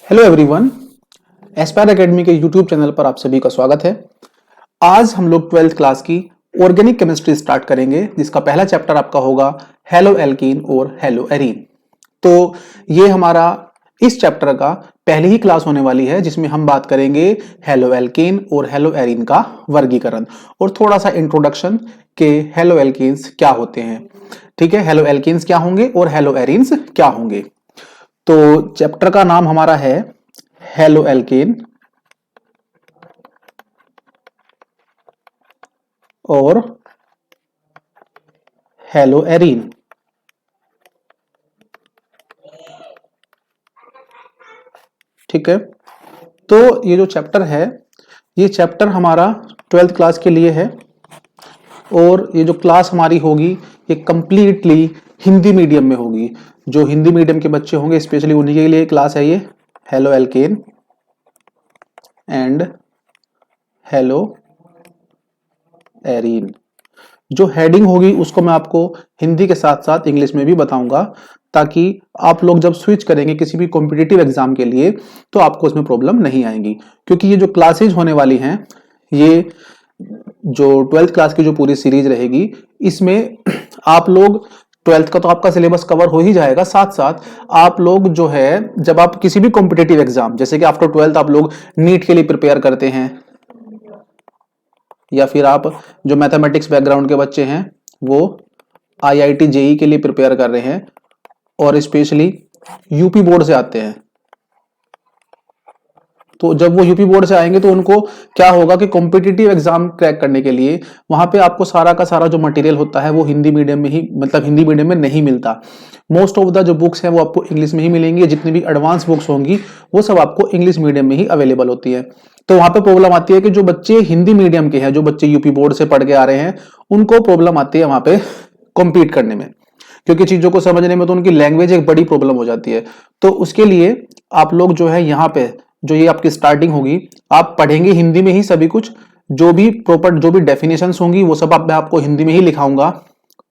Hello everyone, Aspire academy के YouTube channel पर आप सभी का स्वागत है। आज हम लोग 12th क्लास की ऑर्गेनिक केमिस्ट्री स्टार्ट करेंगे, जिसका पहला चैप्टर आपका होगा हेलो एल्कीन और हेलो एरीन। तो ये हमारा इस चैप्टर का पहली ही क्लास होने वाली है, जिसमें हम बात करेंगे हेलो एल्कीन और हेलो एरीन का वर्गीकरण और थोड़ा सा इंट्रोडक्शन के हेलो एल्कीन्स क्या होते हैं। ठीक है, हेलो एल्कीन्स क्या होंगे और हेलो एरीन्स क्या होंगे। तो चैप्टर का नाम हमारा है हेलो एल्केन और हेलो एरीन। ठीक है, तो ये जो चैप्टर है, ये चैप्टर हमारा 12th क्लास के लिए है और ये जो क्लास हमारी होगी ये कंप्लीटली हिंदी मीडियम में होगी। जो हिंदी मीडियम के बच्चे होंगे स्पेशली उन्हीं के लिए क्लास है ये halo alkane and hello arene. जो हेडिंग होगी उसको मैं आपको हिंदी के साथ साथ इंग्लिश में भी बताऊंगा, ताकि आप लोग जब स्विच करेंगे किसी भी कॉम्पिटिटिव एग्जाम के लिए तो आपको इसमें प्रॉब्लम नहीं आएगी। क्योंकि ये जो क्लासेज होने वाली हैं, ये जो 12th क्लास की जो पूरी सीरीज रहेगी, इसमें आप लोग 12th का तो आपका सिलेबस कवर हो ही जाएगा, साथ साथ आप लोग जो है जब आप किसी भी कॉम्पिटिटिव एग्जाम, जैसे कि आफ्टर 12th आप लोग नीट के लिए प्रिपेयर करते हैं, या फिर आप जो मैथमेटिक्स बैकग्राउंड के बच्चे हैं वो आईआईटी जेई के लिए प्रिपेयर कर रहे हैं और स्पेशली यूपी बोर्ड से आते हैं, तो जब वो यूपी बोर्ड से आएंगे तो उनको क्या होगा कि कॉम्पिटिटिव एग्जाम क्रैक करने के लिए वहां पे आपको सारा का सारा जो मटेरियल होता है वो हिंदी मीडियम में ही, मतलब हिंदी मीडियम में नहीं मिलता। मोस्ट ऑफ द जो बुक्स हैं वो आपको इंग्लिश में ही मिलेंगी। जितनी भी एडवांस बुक्स होंगी वो सब आपको इंग्लिश मीडियम में ही अवेलेबल होती है। तो वहां पे प्रॉब्लम आती है कि जो बच्चे हिंदी मीडियम के हैं, जो बच्चे यूपी बोर्ड से पढ़ के आ रहे हैं, उनको प्रॉब्लम आती है वहां पे कॉम्पीट करने में, क्योंकि चीजों को समझने में तो उनकी लैंग्वेज एक बड़ी प्रॉब्लम हो जाती है। तो उसके लिए आप लोग जो है यहाँ पे जो ये आपकी स्टार्टिंग होगी, आप पढ़ेंगे हिंदी में ही सभी कुछ। जो भी प्रॉपर जो भी डेफिनेशंस होंगी वो सब मैं आपको हिंदी में ही लिखाऊंगा।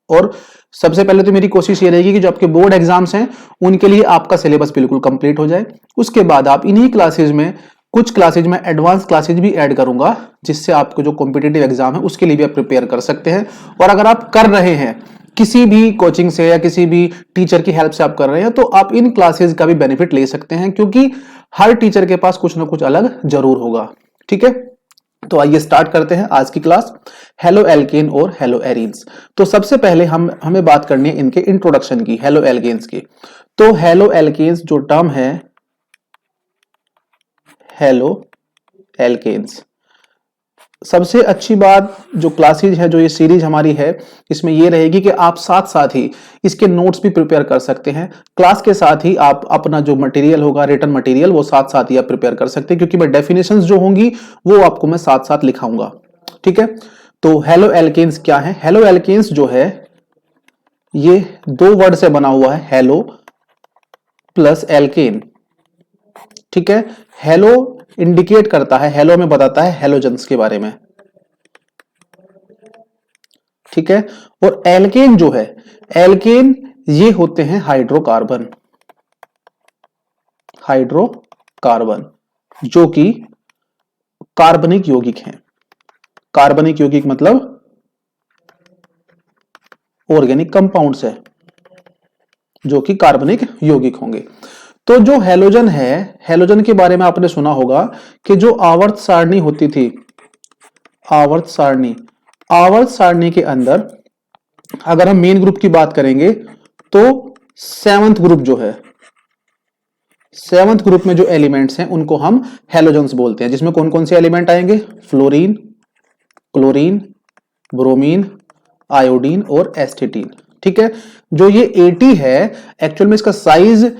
और सबसे पहले तो मेरी कोशिश ये रहेगी कि जो आपके बोर्ड एग्जाम्स हैं उनके लिए आपका सिलेबस बिल्कुल कंप्लीट हो जाए। उसके बाद आप इन्हीं क्लासेज में कुछ क्लासेज में एडवांस क्लासेज भी ऐड करूंगा, जिससे आपको जो कॉम्पिटिटिव एग्जाम है उसके लिए भी आप प्रिपेयर कर सकते हैं। और अगर आप कर रहे हैं किसी भी कोचिंग से या किसी भी टीचर की हेल्प से आप कर रहे हैं, तो आप इन क्लासेस का भी बेनिफिट ले सकते हैं, क्योंकि हर टीचर के पास कुछ ना कुछ अलग जरूर होगा। ठीक है, तो आइए स्टार्ट करते हैं आज की क्लास हेलो एल्केन और हेलो एरीन्स। तो सबसे पहले हमें बात करनी है इनके इंट्रोडक्शन की, हेलो एल्केन्स की। तो हेलो एल्केन्स जो टर्म है, हेलो एल्केन्स, सबसे अच्छी बात जो क्लासेज है, जो ये सीरीज हमारी है, इसमें ये रहेगी कि आप साथ साथ ही इसके नोट्स भी प्रिपेयर कर सकते हैं। क्लास के साथ ही आप अपना जो मटेरियल होगा, रिटन मटेरियल, वो साथ साथ ही आप प्रिपेयर कर सकते हैं, क्योंकि मैं डेफिनेशंस जो होंगी वो आपको मैं साथ साथ लिखाऊंगा। ठीक है, तो हेलो एल्केन्स क्या है? हेलो एल्केन्स जो है ये दो वर्ड से बना हुआ है, हेलो प्लस एल्केन। ठीक है, हेलो इंडिकेट करता है, हेलो में बताता है हेलोजेंस के बारे में। ठीक है, और एल्केन जो है, एल्केन ये होते हैं हाइड्रोकार्बन, हाइड्रोकार्बन जो कि कार्बनिक यौगिक हैं। कार्बनिक यौगिक मतलब ऑर्गेनिक कंपाउंड्स है जो कि कार्बनिक यौगिक होंगे। तो जो हेलोजन है, हेलोजन के बारे में आपने सुना होगा कि जो आवर्त सारणी होती थी, आवर्त सारणी, आवर्त सारणी के अंदर अगर हम मेन ग्रुप की बात करेंगे तो सेवंथ ग्रुप जो है, सेवंथ ग्रुप में जो एलिमेंट्स हैं उनको हम हेलोजेंस बोलते हैं, जिसमें कौन कौन से एलिमेंट आएंगे? फ्लोरीन, क्लोरीन, ब्रोमीन, आयोडीन और एस्टेटीन। ठीक है, जो ये 80 है, एक्चुअल में इसका साइज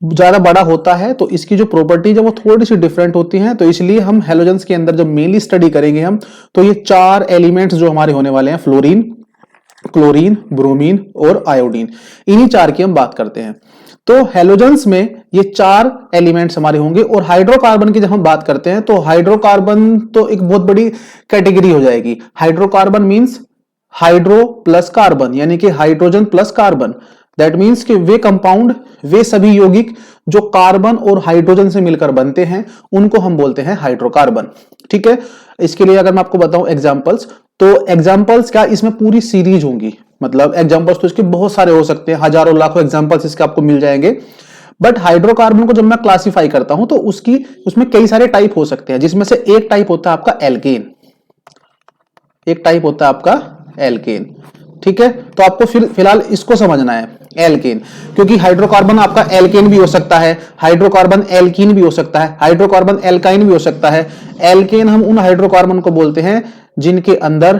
ज्यादा बड़ा होता है, तो इसकी जो प्रॉपर्टीज है वो थोड़ी सी डिफरेंट होती हैं। तो इसलिए हम हेलोजेंस के अंदर जब मेनली स्टडी करेंगे हम, तो ये चार एलिमेंट्स जो हमारे होने वाले हैं, फ्लोरीन, क्लोरीन, ब्रोमीन और आयोडीन, इन्हीं चार की हम बात करते हैं। तो हेलोजेंस में ये चार एलिमेंट्स हमारे होंगे। और हाइड्रोकार्बन की जब हम बात करते हैं तो हाइड्रोकार्बन तो एक बहुत बड़ी कैटेगरी हो जाएगी। Hydrocarbon means hydro plus carbon, यानी कि hydrogen plus carbon. That means कि वे कंपाउंड, वे सभी यौगिक जो कार्बन और हाइड्रोजन से मिलकर बनते हैं उनको हम बोलते हैं हाइड्रोकार्बन। ठीक है, इसके लिए अगर मैं आपको बताऊं एग्जांपल्स, तो एग्जांपल्स क्या, इसमें पूरी सीरीज होंगी, मतलब एग्जांपल्स तो इसके बहुत सारे हो सकते हैं, हजारों लाखों एग्जांपल्स इसके आपको मिल जाएंगे। बट हाइड्रोकार्बन को जब मैं क्लासिफाई करता हूं तो उसमें कई सारे टाइप हो सकते हैं, जिसमें से एक टाइप होता है आपका एल्केन, एक टाइप होता है आपका एल्केन। ठीक है, तो आपको फिलहाल इसको समझना है एल्केन, क्योंकि हाइड्रोकार्बन आपका एल्केन भी हो सकता है, हाइड्रोकार्बन एल्कीन भी हो सकता है, हाइड्रोकार्बन एल्काइन भी हो सकता है। एल्केन हम उन हाइड्रोकार्बन को बोलते हैं जिनके अंदर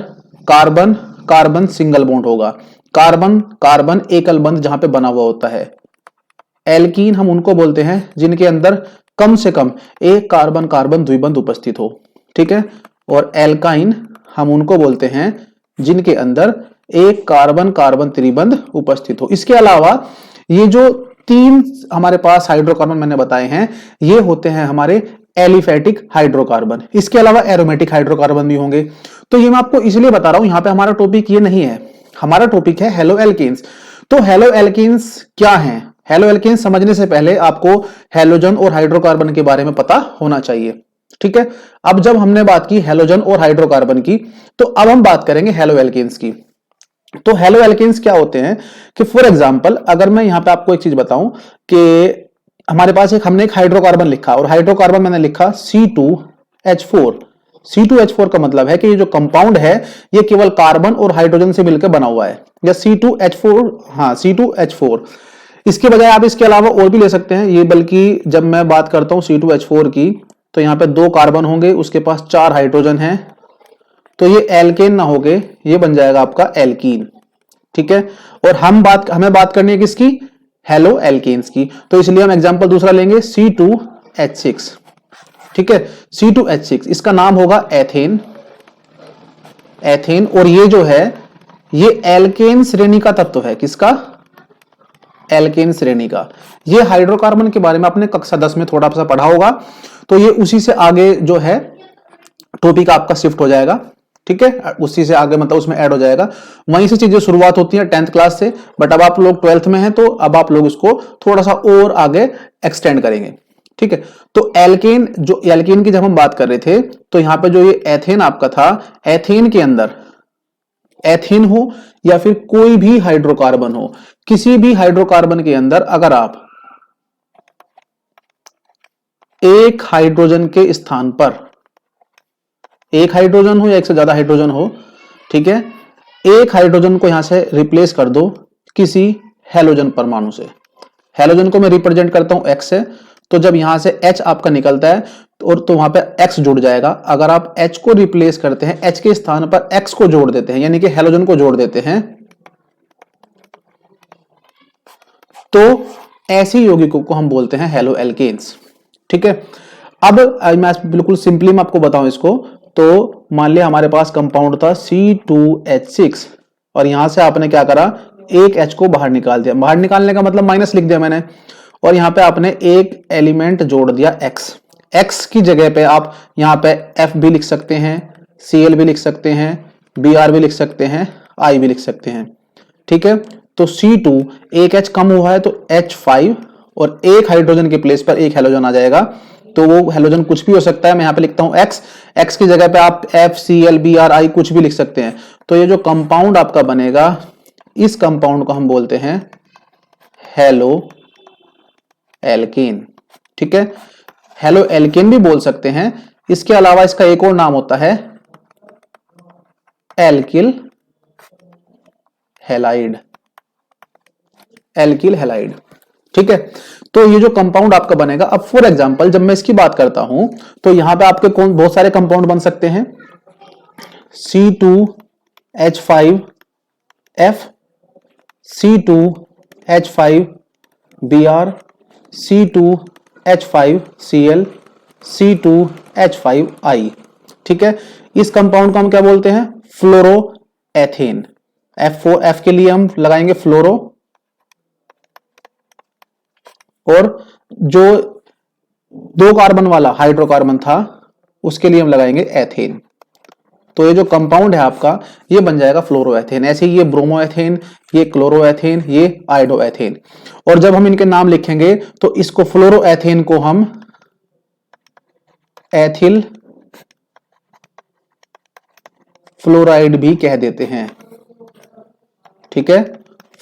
कार्बन कार्बन सिंगल बॉन्ड होगा, कार्बन कार्बन एकल बंध जहां पे बना हुआ होता है। एल्कीन हम उनको बोलते हैं जिनके अंदर कम से कम एक कार्बन कार्बन द्विबंध उपस्थित हो। ठीक है, और एल्काइन हम उनको बोलते हैं जिनके अंदर एक कार्बन कार्बन त्रिबंध उपस्थित हो। इसके अलावा ये जो तीन हमारे पास हाइड्रोकार्बन मैंने बताए हैं, ये होते हैं हमारे एलिफेटिक हाइड्रोकार्बन। इसके अलावा एरोमेटिक हाइड्रोकार्बन भी होंगे। तो ये मैं आपको इसलिए बता रहा हूं, यहां पे हमारा टॉपिक ये नहीं है, हमारा टॉपिक है हेलो एल्केन्स। तो हेलो एल्केन्स क्या हैं? हेलो एल्केन्स समझने से पहले आपको हैलोजन और हाइड्रोकार्बन के बारे में पता होना चाहिए। ठीक है, अब जब हमने बात की हैलोजन और हाइड्रोकार्बन की, तो अब हम बात करेंगे हेलो एल्केन्स की। तो हेलो एल्केन्स क्या होते हैं कि फॉर एग्जांपल अगर मैं यहां पे आपको एक चीज बताऊं कि हमारे पास हमने एक हाइड्रोकार्बन लिखा और हाइड्रोकार्बन मैंने लिखा C2H4। C2H4 का मतलब है कि ये जो कंपाउंड है ये केवल कार्बन और हाइड्रोजन से मिलकर बना हुआ है, या C2H4, हाँ C2H4। इसके बजाय आप इसके अलावा और भी ले सकते हैं ये, बल्कि जब मैं बात करता हूं C2H4 की, तो यहां पे 2 कार्बन होंगे, उसके पास 4 हाइड्रोजन है, तो ये एल्केन ना होके ये बन जाएगा आपका एल्कीन। ठीक है, और हमें बात करनी है किसकी? हेलो एल्केन्स की। तो इसलिए हम एग्जांपल दूसरा लेंगे C2H6। ठीक है, C2H6 इसका नाम होगा एथेन, एथेन। और ये जो है ये एल्केन श्रेणी का तत्व है, किसका? एल्केन श्रेणी का। ये हाइड्रोकार्बन के बारे में आपने कक्षा 10 में थोड़ा सा पढ़ा होगा, तो ये उसी से आगे जो है टॉपिक आपका शिफ्ट हो जाएगा। ठीक है, उसी से आगे मतलब उसमें ऐड हो जाएगा, वहीं से चीजें शुरुआत होती है 10th क्लास से। बट अब आप लोग 12th में हैं, तो अब आप लोग इसको थोड़ा सा और आगे एक्सटेंड करेंगे। ठीक है, तो एल्केन, जो एल्केन की जब हम बात कर रहे थे, तो यहां पे जो ये एथेन आपका था, एथेन के अंदर, एथेन हो या फिर कोई भी हाइड्रोकार्बन हो, किसी भी हाइड्रोकार्बन के अंदर अगर आप एक हाइड्रोजन के स्थान पर, एक हाइड्रोजन हो या एक से ज्यादा हाइड्रोजन हो, ठीक है, एक हाइड्रोजन को यहां से रिप्लेस कर दो किसी हैलोजन परमाणु से। हैलोजन को मैं रिप्रेजेंट करता हूं X से, तो जब यहां से H आपका निकलता है और तो वहां पे X जुड़ जाएगा। अगर आप H को रिप्लेस करते हैं, H के स्थान पर X को जोड़ देते हैं, यानी कि हैलोजन को जोड़ देते हैं, तो ऐसी यौगिकों को हम बोलते हैं हेलो एल्केन्स। ठीक है, अब मैं बिल्कुल सिंपली मैं आपको बताऊं इसको, तो मान लिया हमारे पास कंपाउंड था C2H6 और यहां से आपने क्या करा, एक H को बाहर निकाल दिया। बाहर निकालने का मतलब माइनस लिख दिया मैंने, और यहां पे आपने एक एलिमेंट जोड़ दिया X। X की जगह पे आप यहां पे F भी लिख सकते हैं, Cl भी लिख सकते हैं, Br भी लिख सकते हैं, I भी लिख सकते हैं। ठीक है, तो C2 एक H कम हुआ है तो H5, और एक हाइड्रोजन के प्लेस पर एक हैलोजन आ जाएगा, तो वो हैलोजन कुछ भी हो सकता है। मैं यहां पे लिखता हूं X, X की जगह पे आप FCl Br I कुछ भी लिख सकते हैं। तो ये जो कंपाउंड आपका बनेगा, इस कंपाउंड को हम बोलते हैं हेलो एल्केन। ठीक है, हेलो एल्केन भी बोल सकते हैं। इसके अलावा इसका एक और नाम होता है एल्किल हैलाइड, एल्किल हैलाइड। ठीक है, तो ये जो कंपाउंड आपका बनेगा, अब फॉर एग्जांपल जब मैं इसकी बात करता हूं, तो यहां पे आपके कौन बहुत सारे कंपाउंड बन सकते हैं, C2H5F, C2H5Br, C2H5Cl, C2H5I। ठीक है, इस कंपाउंड को हम क्या बोलते हैं, फ्लोरोएथेन। F के लिए हम लगाएंगे फ्लोरो, और जो 2 कार्बन वाला हाइड्रोकार्बन था उसके लिए हम लगाएंगे एथेन। तो ये जो कंपाउंड है आपका ये बन जाएगा फ्लोरोएथेन। ऐसे ही ये ब्रोमोएथेन, ये क्लोरोएथेन, ये आयोडोएथेन। और जब हम इनके नाम लिखेंगे तो इसको फ्लोरोएथेन को हम एथिल फ्लोराइड भी कह देते हैं। ठीक है,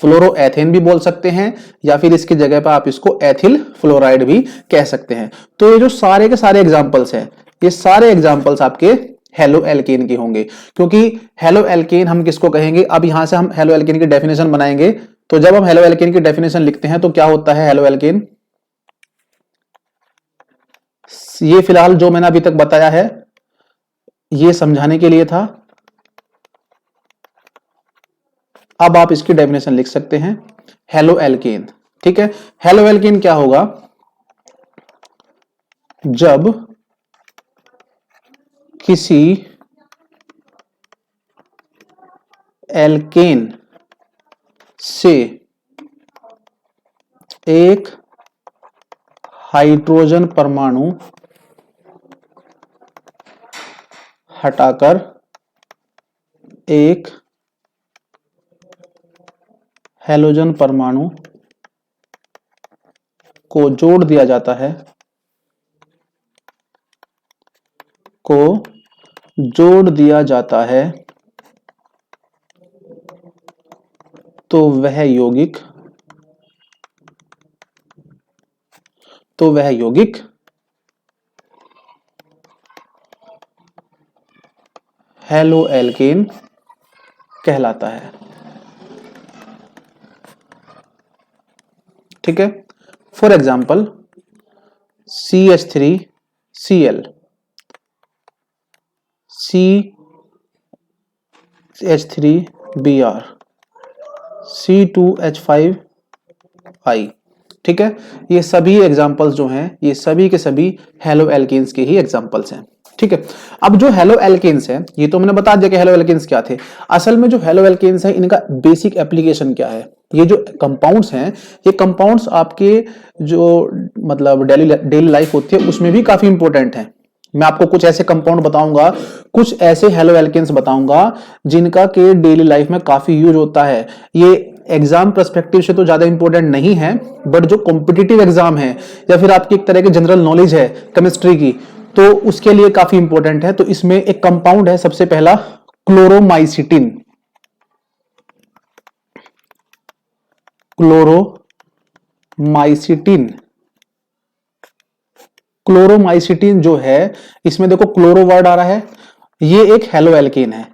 फ्लोरोएथेन भी बोल सकते हैं या फिर इसकी जगह पर आप इसको एथिल फ्लोराइड भी कह सकते हैं। तो ये जो सारे के सारे एग्जांपल्स हैं, ये सारे एग्जांपल्स आपके हेलो एल्केन के होंगे। क्योंकि हेलो एल्केन हम किसको कहेंगे, अब यहां से हम हेलो एल्केन की डेफिनेशन बनाएंगे। तो जब हम हेलो एल्केन की डेफिनेशन लिखते हैं तो क्या होता है हेलो एल्केन, ये फिलहाल जो मैंने अभी तक बताया है ये समझाने के लिए था। अब आप इसकी डेफिनेशन लिख सकते हैं हेलो एल्केन। ठीक है, हेलो एल्केन क्या होगा, जब किसी एल्केन से एक हाइड्रोजन परमाणु हटाकर एक हैलोजन परमाणु को जोड़ दिया जाता है, तो वह यौगिक हेलो एल्केन कहलाता है। ठीक है, for example CH3Cl, CH3Br, C2H5I। ठीक है, ये सभी एग्जांपल्स जो हैं ये सभी के सभी हेलो एल्केन्स के ही एग्जांपल्स हैं। ठीक है, अब जो हेलो एल्केन्स हैं ये तो मैंने बता दिया कि हेलो एल्केन्स क्या थे। असल में जो हेलो एल्केन्स हैं इनका बेसिक एप्लीकेशन क्या है, ये जो कंपाउंड्स हैं ये कंपाउंड्स आपके जो मतलब डेली लाइफ होती है उसमें भी काफी इंपॉर्टेंट है। मैं आपको कुछ ऐसे कंपाउंड बताऊंगा, कुछ ऐसे हेलो एल्केन्स बताऊंगा जिनका के डेली लाइफ में काफी यूज होता है। ये एग्जाम पर्सपेक्टिव से तो ज्यादा इंपॉर्टेंट नहीं है, बट जो कॉम्पिटिटिव एग्जाम है या फिर आपकी एक तरह की जनरल नॉलेज है केमिस्ट्री की, तो उसके लिए काफी इंपॉर्टेंट है। तो इसमें एक कंपाउंड है सबसे पहला क्लोरोमाइसिटिन। क्लोरोमाइसिटिन जो है, इसमें देखो क्लोरो वर्ड आ रहा है, ये एक हेलो एल्केन है।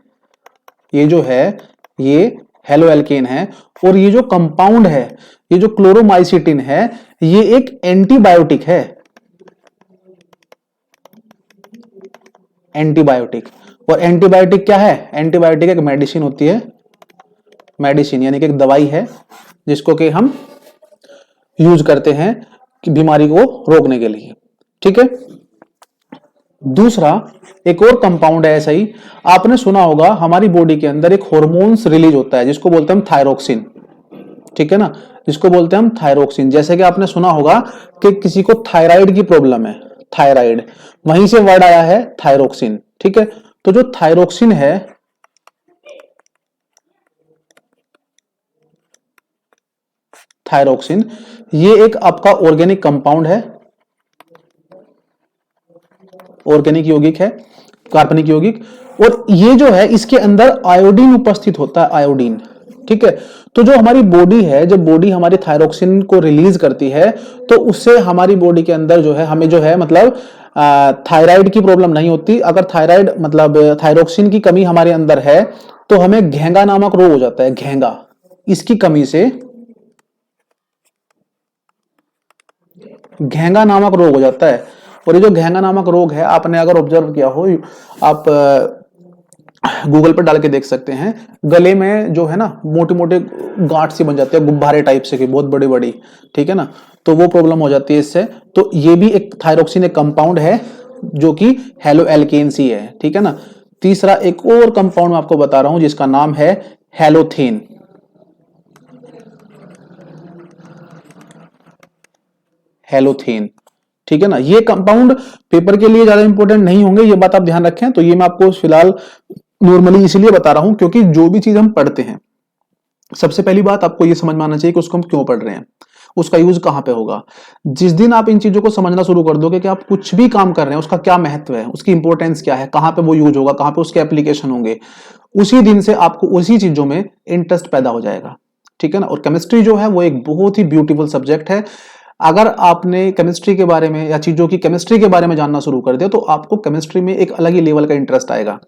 ये जो है ये हेलो एल्केन है। और ये जो कंपाउंड है, ये जो क्लोरोमाइसिटिन है, ये एक एंटीबायोटिक है। एंटीबायोटिक, और एंटीबायोटिक क्या है, एंटीबायोटिक एक मेडिसिन होती है, मेडिसिन यानी कि एक दवाई है जिसको कि हम यूज करते हैं कि बीमारी को रोकने के लिए। ठीक है, दूसरा एक और कंपाउंड है ऐसा ही, आपने सुना होगा हमारी बॉडी के अंदर एक हॉर्मोन्स रिलीज होता है जिसको बोलते हैं हम थायरोक्सिन। ठीक है ना, जिसको बोलते हैं हम थायरोक्सिन। जैसे कि आपने सुना होगा कि किसी को थायराइड की प्रॉब्लम है, थायराइड, वहीं से वर्ड आया है थायरोक्सिन। ठीक है, तो जो थायरोक्सिन है, थायरोक्सिन ये एक आपका ऑर्गेनिक कंपाउंड है, ऑर्गेनिक यौगिक है, कार्बनिक यौगिक। और ये जो है इसके अंदर आयोडीन उपस्थित होता है, आयोडीन। ठीक है, तो जो हमारी बॉडी है, जब बॉडी हमारी थायरोक्सिन को रिलीज करती है तो उससे हमारी बॉडी के अंदर जो है हमें जो है मतलब थायराइड की प्रॉब्लम नहीं होती। अगर थायराइड मतलब थायरोक्सिन की कमी हमारे अंदर है तो हमें घेंगा नामक रोग हो जाता है, घेंगा, इसकी कमी से घेंगा नामक रोग हो जाता है। और ये जो घेंगा नामक रोग है, आपने अगर ऑब्जर्व किया हो, आप गूगल पर डाल के देख सकते हैं, गले में जो है ना मोटे मोटे गांठ सी बन जाते हैं, गुब्बारे टाइप से की बहुत बड़ी बड़ी। ठीक है ना, तो वो प्रॉब्लम हो जाती है इससे। तो ये भी एक थायरोक्सिन एक कंपाउंड है जो कि हेलो एल्केन्स ही है। ठीक है ना, तीसरा एक और कंपाउंड मैं आपको बता रहा हूं जिसका नाम है हेलोथेन। हेलोथेन, ठीक है ना, ये कंपाउंड पेपर के लिए ज्यादा इंपॉर्टेंट नहीं होंगे, ये बात आप ध्यान रखें। तो ये मैं आपको फिलहाल नॉर्मली इसलिए बता रहा हूं क्योंकि जो भी चीज हम पढ़ते हैं, सबसे पहली बात आपको यह समझ में आना चाहिए कि उसको हम क्यों पढ़ रहे हैं, उसका यूज कहां पे होगा। जिस दिन आप इन चीजों को समझना शुरू कर दोगे कि आप कुछ भी काम कर रहे हैं उसका क्या महत्व है, उसकी इंपॉर्टेंस क्या है, कहां पे वो यूज होगा, कहां पे उसके एप्लीकेशन होंगे, उसी दिन से आपको उसी चीजों में इंटरेस्ट पैदा हो जाएगा, ठीक है ना। और केमिस्ट्री जो है वो एक बहुत ही ब्यूटीफुल सब्जेक्ट है। अगर आपने केमिस्ट्री के बारे में या चीजों की केमिस्ट्री के बारे में जानना शुरू कर दिया तो आपको केमिस्ट्री में एक अलग ही लेवल का इंटरेस्ट आएगा,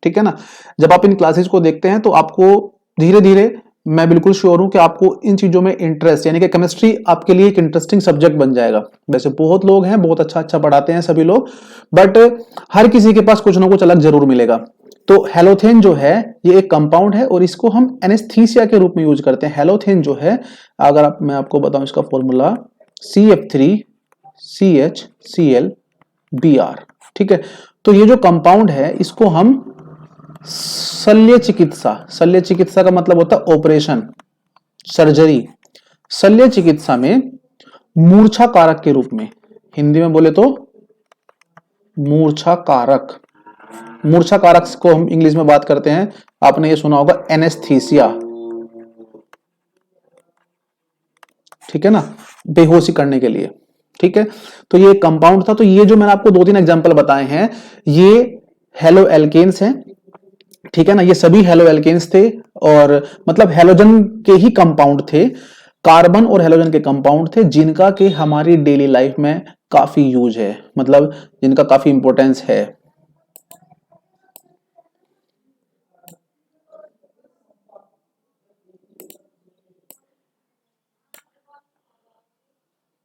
ठीक है ना। जब आप इन क्लासेस को देखते हैं तो आपको धीरे धीरे, मैं बिल्कुल श्योर हूं कि आपको इन चीजों में इंटरेस्ट, यानी कि केमिस्ट्री आपके लिए एक इंटरेस्टिंग सब्जेक्ट बन जाएगा। वैसे बहुत लोग हैं, बहुत अच्छा अच्छा पढ़ाते हैं सभी लोग, बट हर किसी के पास कुछ ना कुछ अलग जरूर मिलेगा। तो हेलोथेन जो है ये एक कंपाउंड है और इसको हम एनेस्थीसिया के रूप में यूज करते हैं। हेलोथेन जो है, अगर मैं आपको बताऊं इसका फॉर्मूला CF3CHClBr, ठीक है। तो ये जो कंपाउंड है इसको हम शल्य चिकित्सा का मतलब होता है ऑपरेशन, सर्जरी, शल्य चिकित्सा में मूर्छा कारक के रूप में, हिंदी में बोले तो मूर्छा कारक को हम इंग्लिश में बात करते हैं, आपने ये सुना होगा एनेस्थीसिया, ठीक है ना, बेहोशी करने के लिए, ठीक है। तो ये कंपाउंड था। तो ये जो मैंने आपको 2-3 एग्जांपल बताए हैं ये हेलो एल्केन्स हैं, ठीक है ना। ये सभी हेलो एल्केन्स थे और मतलब हेलोजन के ही कंपाउंड थे, कार्बन और हेलोजन के कंपाउंड थे जिनका कि हमारी डेली लाइफ में काफी यूज है, मतलब जिनका काफी इंपॉर्टेंस है।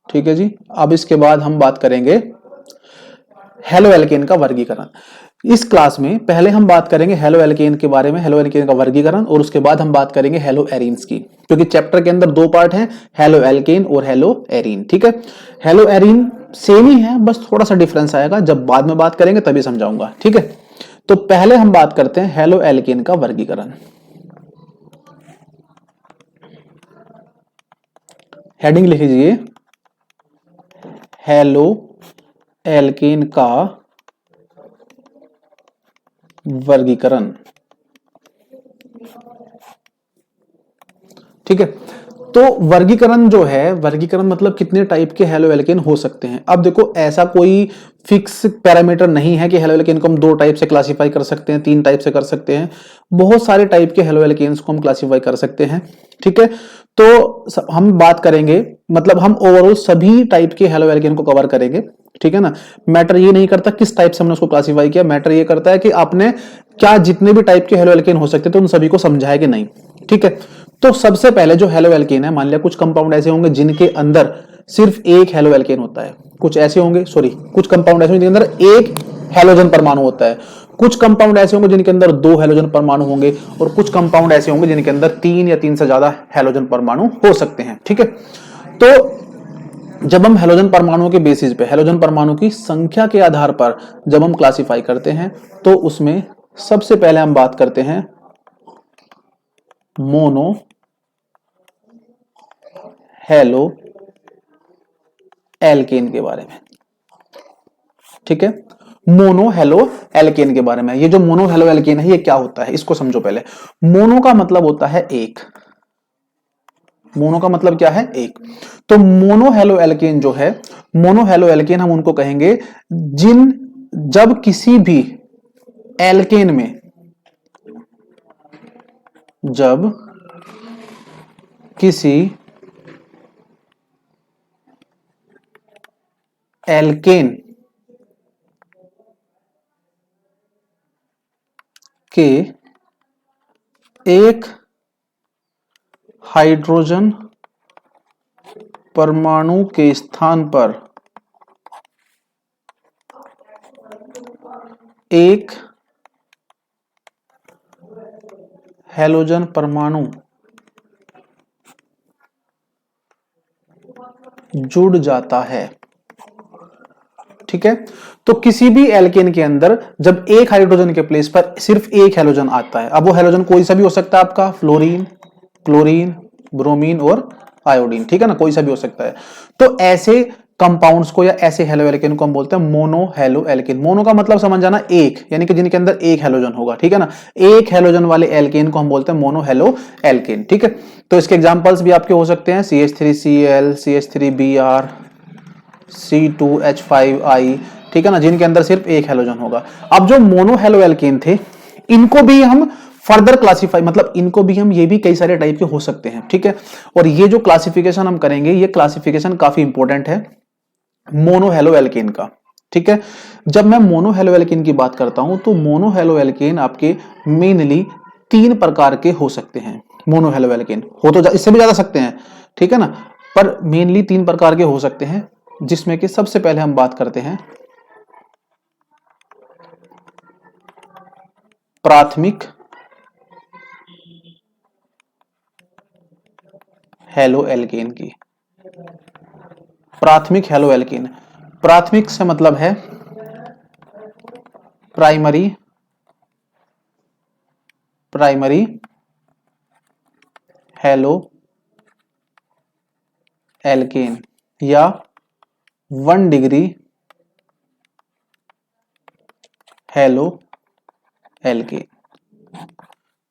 ठीक है जी। अब इसके बाद हम बात करेंगे हेलो एल्केन का वर्गीकरण। इस क्लास में पहले हम बात करेंगे हेलो एल्केन के बारे में, हेलो एल्केन का वर्गीकरण, और उसके बाद हम बात करेंगे हेलो एरीन्स की, क्योंकि चैप्टर के अंदर 2 पार्ट हैं, हेलो एल्केन और हेलो एरीन, ठीक है। हेलो एरीन सेम ही है, बस थोड़ा सा डिफरेंस आएगा, जब बाद में बात करेंगे तभी समझाऊंगा, ठीक है। तो पहले हम बात करते हैं हेलो एल्केन का वर्गीकरण। हेडिंग लिख लीजिए, हेलो एल्केन का वर्गीकरण, ठीक है। तो वर्गीकरण जो है, वर्गीकरण मतलब कितने टाइप के हेलो एल्केन हो सकते हैं। अब देखो ऐसा कोई फिक्स पैरामीटर नहीं है कि हेलो एल्केन को हम 2 टाइप से क्लासिफाई कर सकते हैं, 3 टाइप से कर सकते हैं, बहुत सारे टाइप के हेलो एल्केन्स को हम क्लासिफाई कर सकते हैं, ठीक है। तो हम बात करेंगे, मतलब हम ओवरऑल सभी टाइप के हेलो एल्केन को कवर करेंगे, ठीक है ना। मैटर ये नहीं करता किस टाइप से हमने उसको क्लासिफाई किया, मैटर ये करता है कि आपने क्या जितने भी टाइप के हेलो एल्केन हो सकते थे उन सभी को समझाया कि नहीं, ठीक है। तो सबसे पहले जो हेलो एल्केन है, मान लिया कुछ कंपाउंड ऐसे होंगे जिनके अंदर सिर्फ एक हेलो एल्केन होता है, कुछ ऐसे होंगे, कुछ कंपाउंड ऐसे होंगे जिनके अंदर एक हेलोजन परमाणु होता है, कुछ कंपाउंड ऐसे होंगे जिनके अंदर 2 हेलोजन परमाणु होंगे, और कुछ कंपाउंड ऐसे होंगे जिनके अंदर 3 या 3 से ज्यादा हेलोजन परमाणु हो सकते हैं, ठीक है। तो जब हम हेलोजन परमाणुओं के बेसिस पे, हेलोजन परमाणु की संख्या के आधार पर जब हम क्लासिफाई करते हैं तो उसमें सबसे पहले हम बात करते हैं मोनो हेलो एल्केन के बारे में, ठीक है। मोनो हेलो एल्केन के बारे में, ये जो मोनो हेलो एल्केन है ये क्या होता है इसको समझो पहले। मोनो का मतलब होता है एक, मोनो का मतलब क्या है, एक। तो मोनो हेलो एल्केन जो है, मोनो हेलो एल्केन हम उनको कहेंगे जब किसी भी एल्केन में, जब किसी एल्केन के एक हाइड्रोजन परमाणु के स्थान पर एक हेलोजन परमाणु जुड़ जाता है, ठीक है। तो किसी भी एल्केन के अंदर जब एक हाइड्रोजन के प्लेस पर सिर्फ एक हेलोजन आता है, अब वो हेलोजन कोई सा भी हो सकता है, आपका फ्लोरीन, क्लोरीन, ब्रोमीन और आयोडीन, ठीक है ना, कोई सा भी हो सकता है। तो ऐसे कंपाउंड्स को या ऐसे हेलो एल्केन को हम बोलते हैं मोनो हेलो एल्केन। मोनो का मतलब समझ जाना एक, यानी कि जिनके अंदर एक हेलोजन होगा, ठीक है ना। एक हेलोजन वाले एल्केन को हम बोलते हैं मोनो हेलो एल्केन, ठीक है। तो इसके एग्जांपल्स भी आपके हो सकते हैं CH3Cl, CH3Br, C2H5I, ठीक है ना, जिनके अंदर सिर्फ एक हेलोजन होगा। अब जो मोनो हेलो एल्केन थे, इनको भी हम फर्दर क्लासिफाई, मतलब इनको भी हम, ये भी कई सारे टाइप के हो सकते हैं, ठीक है। और ये जो क्लासिफिकेशन हम करेंगे, ये क्लासिफिकेशन काफी इंपॉर्टेंट है मोनो हेलो एल्केन का, ठीक है। जब मैं मोनो हेलो एल्केन की बात करता हूं तो मोनो हेलो एल्केन आपके मेनली 3 प्रकार के हो सकते हैं। मोनो हेलो एल्केन हो तो इससे भी ज्यादा सकते हैं, ठीक है ना, पर मेनली 3 प्रकार के हो सकते हैं, जिसमें कि सबसे पहले हम बात करते हैं प्राथमिक हेलो एल्केन की। प्राथमिक हेलो एल्केन, प्राथमिक से मतलब है प्राइमरी, प्राइमरी हेलो एल्केन या 1 डिग्री हेलो एल्केन,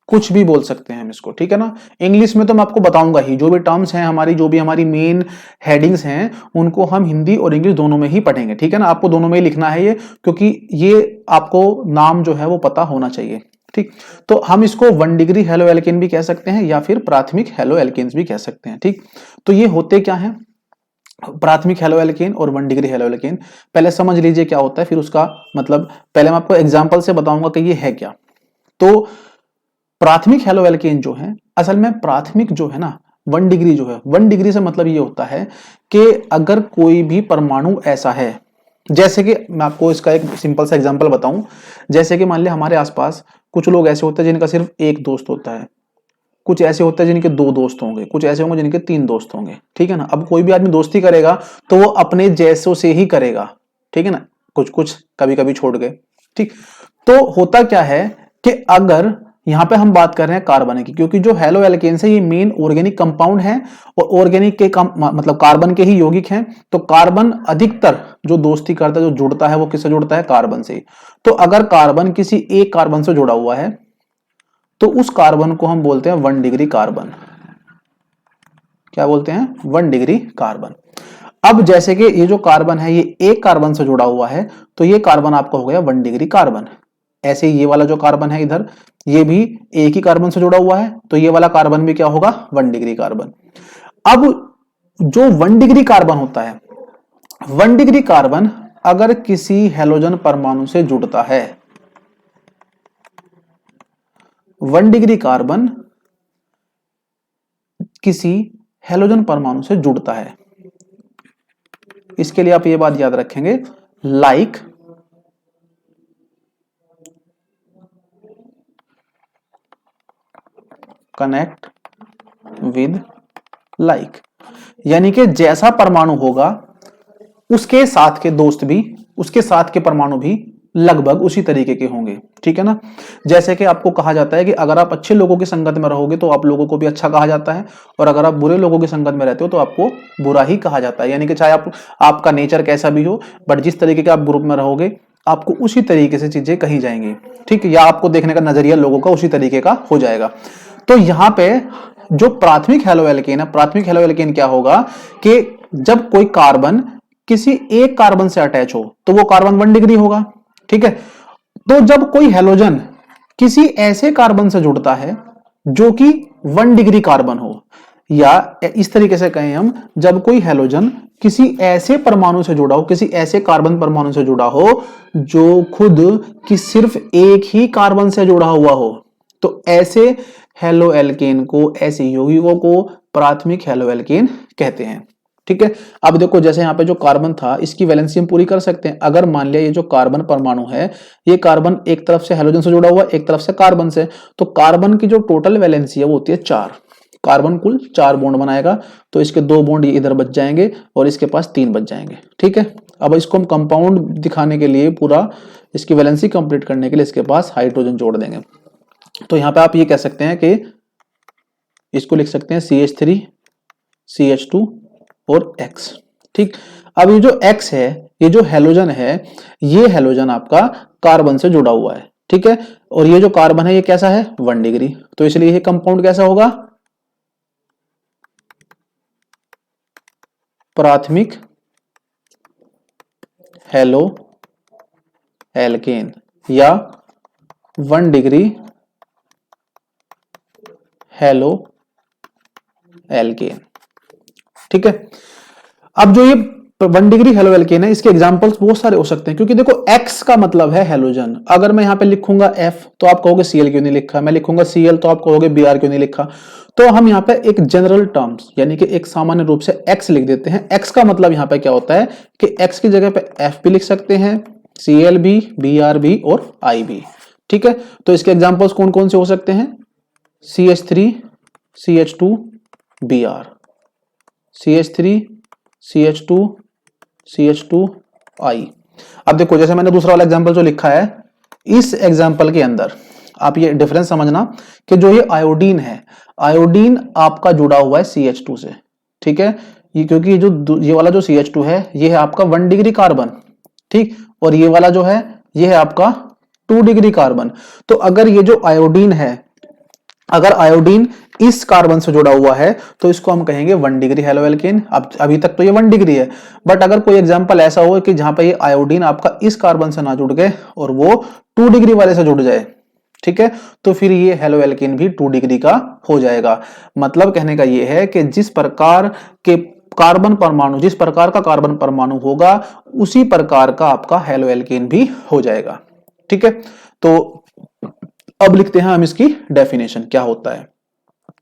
कुछ भी बोल सकते हैं हम इसको, ठीक है ना। इंग्लिश में तो मैं आपको बताऊंगा ही, जो भी टर्म्स हैं हमारी, जो भी हमारी मेन हेडिंग्स हैं, उनको हम हिंदी और इंग्लिश दोनों में ही पढ़ेंगे, ठीक है ना। आपको दोनों में ही लिखना है ये, क्योंकि ये आपको नाम जो है वो पता होना चाहिए, ठीक। तो हम इसको 1 डिग्री हेलो एल्केन भी कह सकते हैं या फिर प्राथमिक हेलो एल्केन्स भी कह सकते हैं, ठीक। तो ये होते क्या है, प्राथमिक हेलो एल्केन और 1 डिग्री हेलो एल्केन। पहले समझ लीजिए क्या होता है, फिर उसका मतलब पहले मैं आपको एग्जांपल से बताऊंगा कि ये है क्या। तो प्राथमिक हेलो एल्केन जो है, असल में प्राथमिक जो है ना, 1 डिग्री जो है, 1 डिग्री से मतलब ये होता है कि अगर कोई भी परमाणु ऐसा है, जैसे कि मैं आपको इसका एक सिंपल सा एग्जांपल बताऊं, जैसे कि मान लिया हमारे आसपास कुछ लोग ऐसे होते हैं जिनका सिर्फ एक दोस्त होता है, कुछ ऐसे होते हैं जिनके 2 दोस्त होंगे, कुछ ऐसे होंगे जिनके 3 दोस्त होंगे, ठीक है ना। अब कोई भी आदमी दोस्ती करेगा तो वो अपने जैसों से ही करेगा, ठीक है ना, कुछ कुछ कभी कभी छोड़ गए, ठीक। तो होता क्या है कि अगर यहां पे हम बात कर रहे हैं कार्बन की, क्योंकि जो हेलो एल्केन्स है ये मेन ऑर्गेनिक कंपाउंड है और ऑर्गेनिक के मतलब कार्बन के ही यौगिक हैं। तो कार्बन अधिकतर जो दोस्ती करता है, जो जुड़ता है, वो किससे जुड़ता है, कार्बन से। तो अगर कार्बन किसी एक कार्बन से जुड़ा हुआ है तो उस कार्बन को हम बोलते हैं 1 डिग्री कार्बन। क्या बोलते हैं, 1 डिग्री कार्बन। अब जैसे कि ये जो कार्बन है ये एक कार्बन से जुड़ा हुआ है, तो ये कार्बन आपका हो गया 1 डिग्री कार्बन। ऐसे ये वाला जो कार्बन है इधर, ये भी एक ही कार्बन से जुड़ा हुआ है, तो ये वाला कार्बन भी क्या होगा, 1 डिग्री कार्बन। अब जो 1 डिग्री कार्बन होता है, 1 डिग्री कार्बन अगर किसी हेलोजन परमाणु से जुड़ता है, 1 डिग्री कार्बन किसी हेलोजन परमाणु से जुड़ता है, इसके लिए आप ये बात याद रखेंगे, लाइक कनेक्ट विद लाइक, यानी कि जैसा परमाणु होगा उसके साथ के दोस्त भी, उसके साथ के परमाणु भी लगभग उसी तरीके के होंगे, ठीक है ना। जैसे कि आपको कहा जाता है कि अगर आप अच्छे लोगों की संगत में रहोगे तो आप लोगों को भी अच्छा कहा जाता है, और अगर आप बुरे लोगों की संगत में रहते हो तो आपको बुरा ही कहा जाता है। यानी कि चाहे आपका नेचर कैसा भी हो, बट जिस तरीके के आप ग्रुप में रहोगे आपको उसी तरीके से चीजें कही जाएंगी, ठीक है, या आपको देखने का नजरिया लोगों का उसी तरीके का हो जाएगा। तो यहां पे जो प्राथमिक हेलो एल्केन है, प्राथमिक हेलो एल्केन क्या होगा कि जब कोई कार्बन किसी एक कार्बन से अटैच हो तो वो कार्बन 1 डिग्री होगा, ठीक है। तो जब कोई हेलोजन किसी ऐसे कार्बन से जुड़ता है जो कि 1 डिग्री कार्बन हो, या इस तरीके से कहें हम, जब कोई हेलोजन किसी ऐसे परमाणु से जुड़ा हो, किसी ऐसे कार्बन परमाणु से जुड़ा हो जो खुद कि सिर्फ एक ही कार्बन से जुड़ा हुआ हो, तो ऐसे हेलो एल्केन को, ऐसे यौगिकों को प्राथमिक हेलो एल्केन कहते हैं, ठीक है। अब देखो जैसे यहाँ पे जो कार्बन था इसकी वैलेंसी हम पूरी कर सकते हैं। अगर मान लिया ये जो कार्बन परमाणु है, ये कार्बन एक तरफ से हेलोजन से जुड़ा हुआ, एक तरफ से कार्बन से, तो कार्बन की जो टोटल वैलेंसी है वो होती है 4। कार्बन कुल 4 बॉन्ड बनाएगा, तो इसके 2 बॉन्ड इधर बच जाएंगे और इसके पास 3 बच जाएंगे, ठीक है। अब इसको हम कंपाउंड दिखाने के लिए, पूरा इसकी वैलेंसी कंप्लीट करने के लिए इसके पास हाइड्रोजन जोड़ देंगे। तो यहाँ पे आप ये कह सकते हैं कि इसको लिख सकते हैं CH3 CH2 और X, ठीक। अब ये जो X है, ये जो हेलोजन है, ये हेलोजन आपका कार्बन से जुड़ा हुआ है, ठीक है। और ये जो कार्बन है ये कैसा है, 1 डिग्री, तो इसलिए ये कंपाउंड कैसा होगा, प्राथमिक हेलो एल्केन या 1 डिग्री हेलो एल्केन, ठीक है। अब जो ये 1 डिग्री हेलो एल्केन है, इसके एग्जांपल्स बहुत सारे हो सकते हैं, क्योंकि देखो X का मतलब है हेलोजन। अगर मैं यहां पे लिखूंगा F तो आप कहोगे Cl क्यों नहीं लिखा, मैं लिखूंगा Cl तो आप कहोगे Br क्यों नहीं लिखा। तो हम यहाँ पे एक जनरल टर्म्स यानी कि एक सामान्य रूप से X लिख देते हैं। X का मतलब यहाँ पे क्या होता है कि X की जगह पे F भी लिख सकते हैं, Cl भी, Br भी और I भी, ठीक है। तो इसके एग्जाम्पल्स कौन कौन से हो सकते हैं, CH3 CH2 Br, CH3 CH2 CH2 I। अब देखो जैसे मैंने दूसरा वाला एग्जांपल जो लिखा है, इस एग्जांपल के अंदर आप ये डिफरेंस समझना कि जो ये आयोडीन है, आयोडीन आपका जुड़ा हुआ है CH2 से, ठीक है। ये क्योंकि ये वाला जो CH2 है ये है आपका 1 डिग्री कार्बन, ठीक। और ये वाला जो है ये है आपका 2 डिग्री कार्बन। तो अगर ये जो आयोडीन है, अगर आयोडीन इस कार्बन से जुड़ा हुआ है तो इसको हम कहेंगे 1 डिग्री हेलो एल्केन। अब अभी तक तो ये 1 डिग्री है, बट अगर कोई एग्जांपल ऐसा हो कि जहां पे ये आयोडीन आपका इस कार्बन से ना जुड़ गए और वो 2 डिग्री वाले से जुड़ जाए, ठीक है, तो फिर ये हेलो एल्केन भी 2 डिग्री का हो जाएगा। मतलब कहने का ये है कि जिस प्रकार के कार्बन परमाणु, जिस प्रकार का कार्बन परमाणु होगा उसी प्रकार का आपका हेलो एल्केन भी हो जाएगा, ठीक है। तो अब लिखते हैं हम इसकी डेफिनेशन क्या होता है।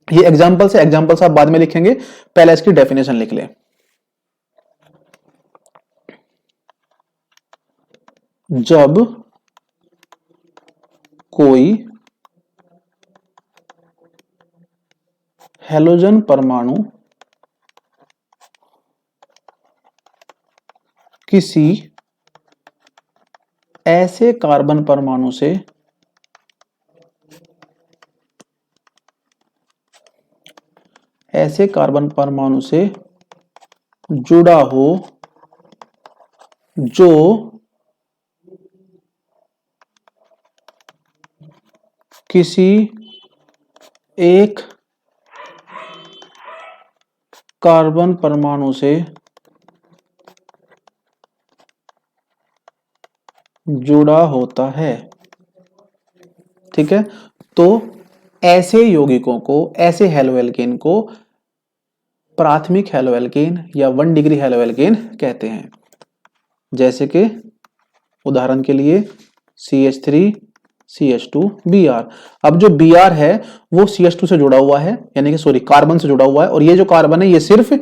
ये एग्जाम्पल से, एग्जाम्पल्स आप बाद में लिखेंगे, पहले इसकी डेफिनेशन लिख लें। जब कोई हेलोजन परमाणु किसी ऐसे कार्बन परमाणु से जुड़ा हो जो किसी एक कार्बन परमाणु से जुड़ा होता है, ठीक है। तो ऐसे यौगिकों को, ऐसे हेलो एल्केन को प्राथमिक हेलो एल्केन या 1 डिग्री हेलो एल्केन कहते हैं। जैसे कि उदाहरण के लिए CH3 CH2 Br। अब जो Br है वो CH2 से जुड़ा हुआ है, यानी कि सॉरी कार्बन से जुड़ा हुआ है, और ये जो कार्बन है ये सिर्फ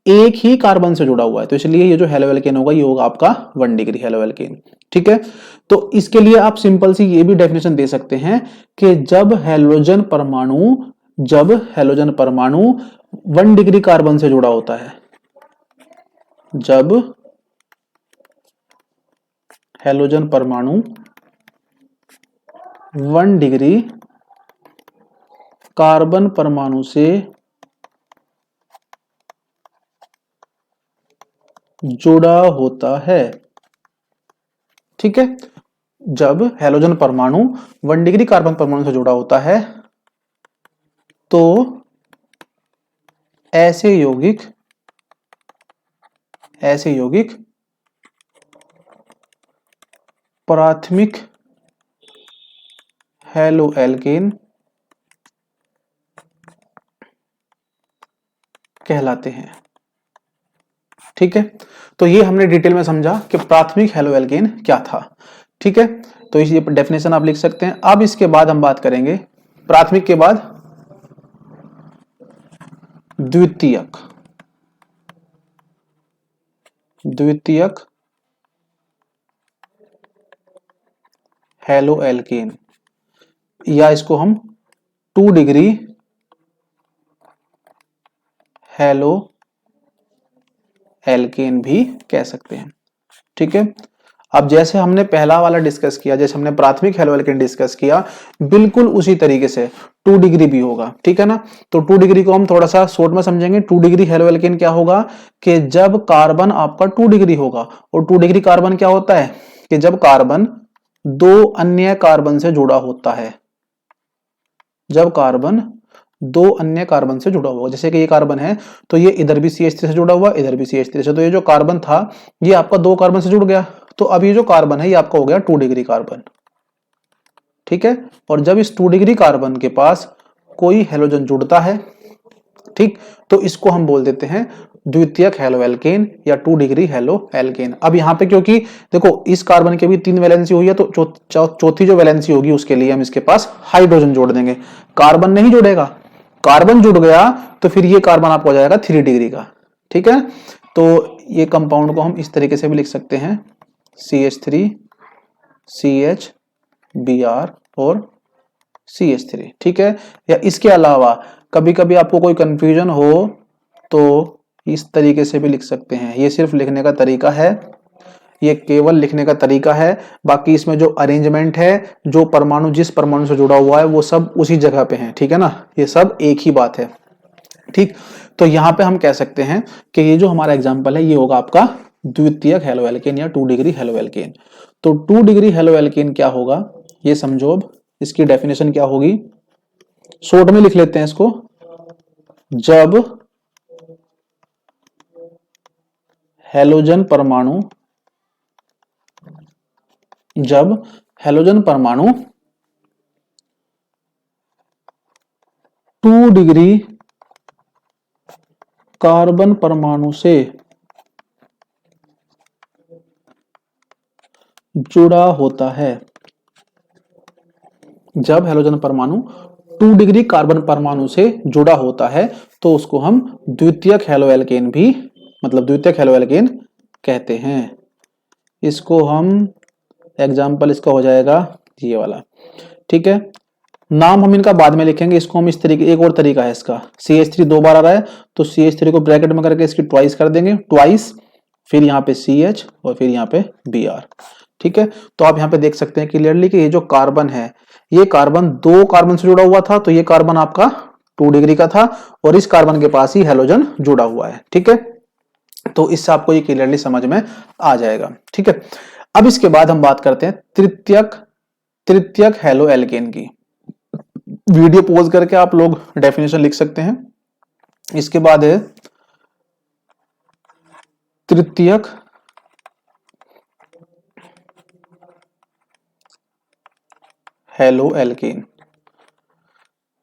एक ही कार्बन से जुड़ा हुआ है, तो इसलिए ये जो हेलो एल्केन होगा ये होगा आपका 1 डिग्री हेलो एल्केन, ठीक है। तो इसके लिए आप सिंपल सी ये भी डेफिनेशन दे सकते हैं कि जब हेलोजन परमाणु 1 डिग्री कार्बन से जुड़ा होता है, जब हेलोजन परमाणु 1 डिग्री कार्बन परमाणु से जुड़ा होता है, ठीक है। जब हेलोजन परमाणु 1 डिग्री कार्बन परमाणु से जुड़ा होता है तो ऐसे यौगिक प्राथमिक हेलो एल्केन कहलाते हैं, ठीक है। तो ये हमने डिटेल में समझा कि प्राथमिक हेलो एल्केन क्या था, ठीक है। तो इस डेफिनेशन आप लिख सकते हैं। अब इसके बाद हम बात करेंगे प्राथमिक के बाद द्वितीयक हेलो एल्केन, या इसको हम 2 डिग्री हेलो एल्केन भी कह सकते हैं, ठीक है। अब जैसे हमने पहला वाला डिस्कस किया, जैसे हमने प्राथमिक हेलो एल्केन डिस्कस किया, बिल्कुल उसी तरीके से 2 डिग्री भी होगा, ठीक है ना। तो 2 डिग्री को हम थोड़ा सा शॉर्ट में समझेंगे। 2 डिग्री हेलो एल्केन क्या होगा कि जब कार्बन आपका 2 डिग्री होगा, और 2 डिग्री कार्बन क्या होता है कि जब कार्बन 2 अन्य कार्बन से जुड़ा होता है, जब कार्बन 2 अन्य कार्बन से जुड़ा हुआ, जैसे कि ये कार्बन है तो ये इधर भी CH3 से जुड़ा हुआ, इधर भी CH3 से, तो ये जो कार्बन था ये आपका 2 कार्बन से जुड़ गया, तो अब ये जो कार्बन है ये आपका हो गया 2 डिग्री कार्बन, ठीक है। और जब इस 2 डिग्री कार्बन के पास कोई हेलोजन जुड़ता है, ठीक, तो इसको हम बोल देते हैं द्वितीयक हेलो एल्केन या 2 डिग्री हेलो एल्केन। अब यहाँ पे क्योंकि देखो इस कार्बन के भी 3 वैलेंसी हुई है, तो चौथी जो वैलेंसी होगी उसके लिए हम इसके पास हाइड्रोजन जोड़ देंगे। कार्बन नहीं जुड़ेगा, कार्बन जुड़ गया तो फिर ये कार्बन आपको हो जाएगा 3 डिग्री का, ठीक है। तो ये कंपाउंड को हम इस तरीके से भी लिख सकते हैं, CH3 CH Br और CH3, ठीक है। या इसके अलावा कभी कभी आपको कोई कंफ्यूजन हो तो इस तरीके से भी लिख सकते हैं। ये सिर्फ लिखने का तरीका है, ये केवल लिखने का तरीका है, बाकी इसमें जो अरेंजमेंट है, जो परमाणु जिस परमाणु से जुड़ा हुआ है वो सब उसी जगह पे है, ठीक है ना, ये सब एक ही बात है, ठीक। तो यहां पे हम कह सकते हैं कि ये जो हमारा एग्जाम्पल है ये होगा आपका द्वितीयक हेलो एल्केन या 2 डिग्री हेलो एल्केन। तो 2 डिग्री हेलो एल्केन क्या होगा ये समझो। अब इसकी डेफिनेशन क्या होगी, शॉर्ट में लिख लेते हैं इसको। जब हेलोजन परमाणु, जब हेलोजन परमाणु 2 डिग्री कार्बन परमाणु से जुड़ा होता है, जब हेलोजन परमाणु 2 डिग्री कार्बन परमाणु से जुड़ा होता है तो उसको हम द्वितीयक हेलो एल्केन भी, मतलब द्वितीयक हेलो एल्केन कहते हैं। इसको हम एग्जाम्पल इसका हो जाएगा ये वाला, ठीक है। नाम हम इनका बाद में लिखेंगे, इसको हम इस तरीके, एक और तरीका है इसका, CH3 2 बार आ रहा है तो CH3 को ब्रैकेट में करके इसकी ट्वाइस कर देंगे, ट्वाइस, फिर यहाँ पे CH और फिर यहाँ पे Br, ठीक है। तो आप यहाँ पे देख सकते हैं क्लियरली कि ये जो कार्बन है ये कार्बन 2 कार्बन से जुड़ा हुआ था, तो ये कार्बन आपका 2 डिग्री का था और इस कार्बन के पास ही हेलोजन जुड़ा हुआ है, ठीक है। तो इससे आपको ये क्लियरली समझ में आ जाएगा, ठीक है। अब इसके बाद हम बात करते हैं तृतीयक हेलो एल्केन की। वीडियो पॉज करके आप लोग डेफिनेशन लिख सकते हैं। इसके बाद है तृतीयक हेलो एल्केन।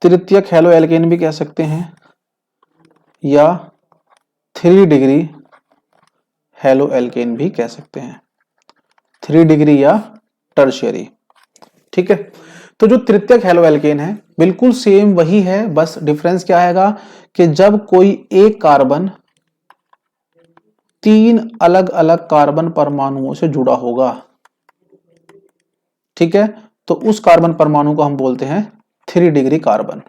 तृतीयक हेलो एल्केन भी कह सकते हैं या 3 डिग्री हेलो एल्केन भी कह सकते हैं, 3 डिग्री या टर्शियरी, ठीक है। तो जो तृतीयक हेलो एल्केन है बिल्कुल सेम वही है, बस डिफरेंस क्या आएगा कि जब कोई एक कार्बन 3 अलग अलग कार्बन परमाणुओं से जुड़ा होगा, ठीक है, तो उस कार्बन परमाणु को हम बोलते हैं 3 डिग्री कार्बन।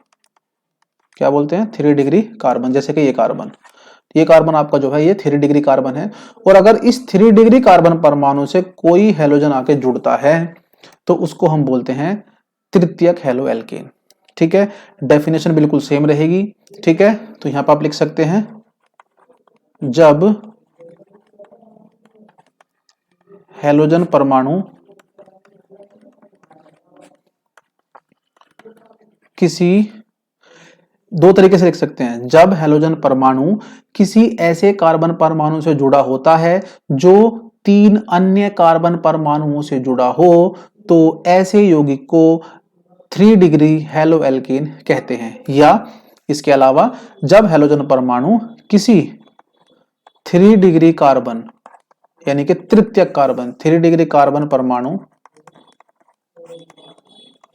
क्या बोलते हैं? 3 डिग्री कार्बन। जैसे कि ये कार्बन आपका जो है ये 3 डिग्री कार्बन है, और अगर इस 3 डिग्री कार्बन परमाणु से कोई हेलोजन आके जुड़ता है तो उसको हम बोलते हैं तृतीयक हेलो एल्केन, ठीक है। डेफिनेशन बिल्कुल सेम रहेगी, ठीक है। तो यहां पर आप लिख सकते हैं जब हेलोजन परमाणु किसी, दो तरीके से लिख सकते हैं, जब हेलोजन परमाणु किसी ऐसे कार्बन परमाणु से जुड़ा होता है जो 3 अन्य कार्बन परमाणुओं से जुड़ा हो तो ऐसे यौगिक को 3 डिग्री हेलो एल्केन कहते हैं। या इसके अलावा जब हेलोजन परमाणु किसी 3 डिग्री कार्बन यानी कि तृतीयक कार्बन 3 डिग्री कार्बन परमाणु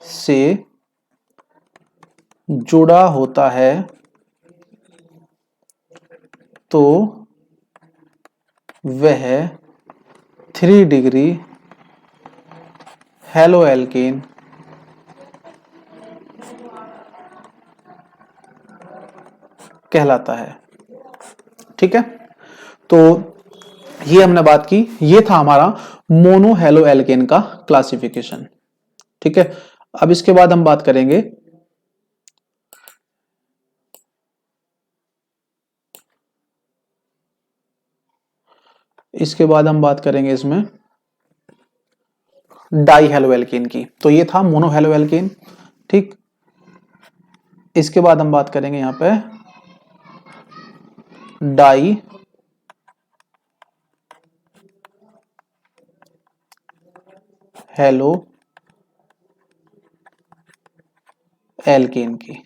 से जुड़ा होता है तो वह 3 डिग्री हेलो एल्केन कहलाता है, ठीक है। तो ये हमने बात की, ये था हमारा मोनो हेलो एल्केन का क्लासिफिकेशन। ठीक है, अब इसके बाद हम बात करेंगे इसमें डाई हेलो एल्केन की। तो ये था मोनो हेलो एल्केन। ठीक, इसके बाद हम बात करेंगे यहां पे डाई हेलो एल्केन की।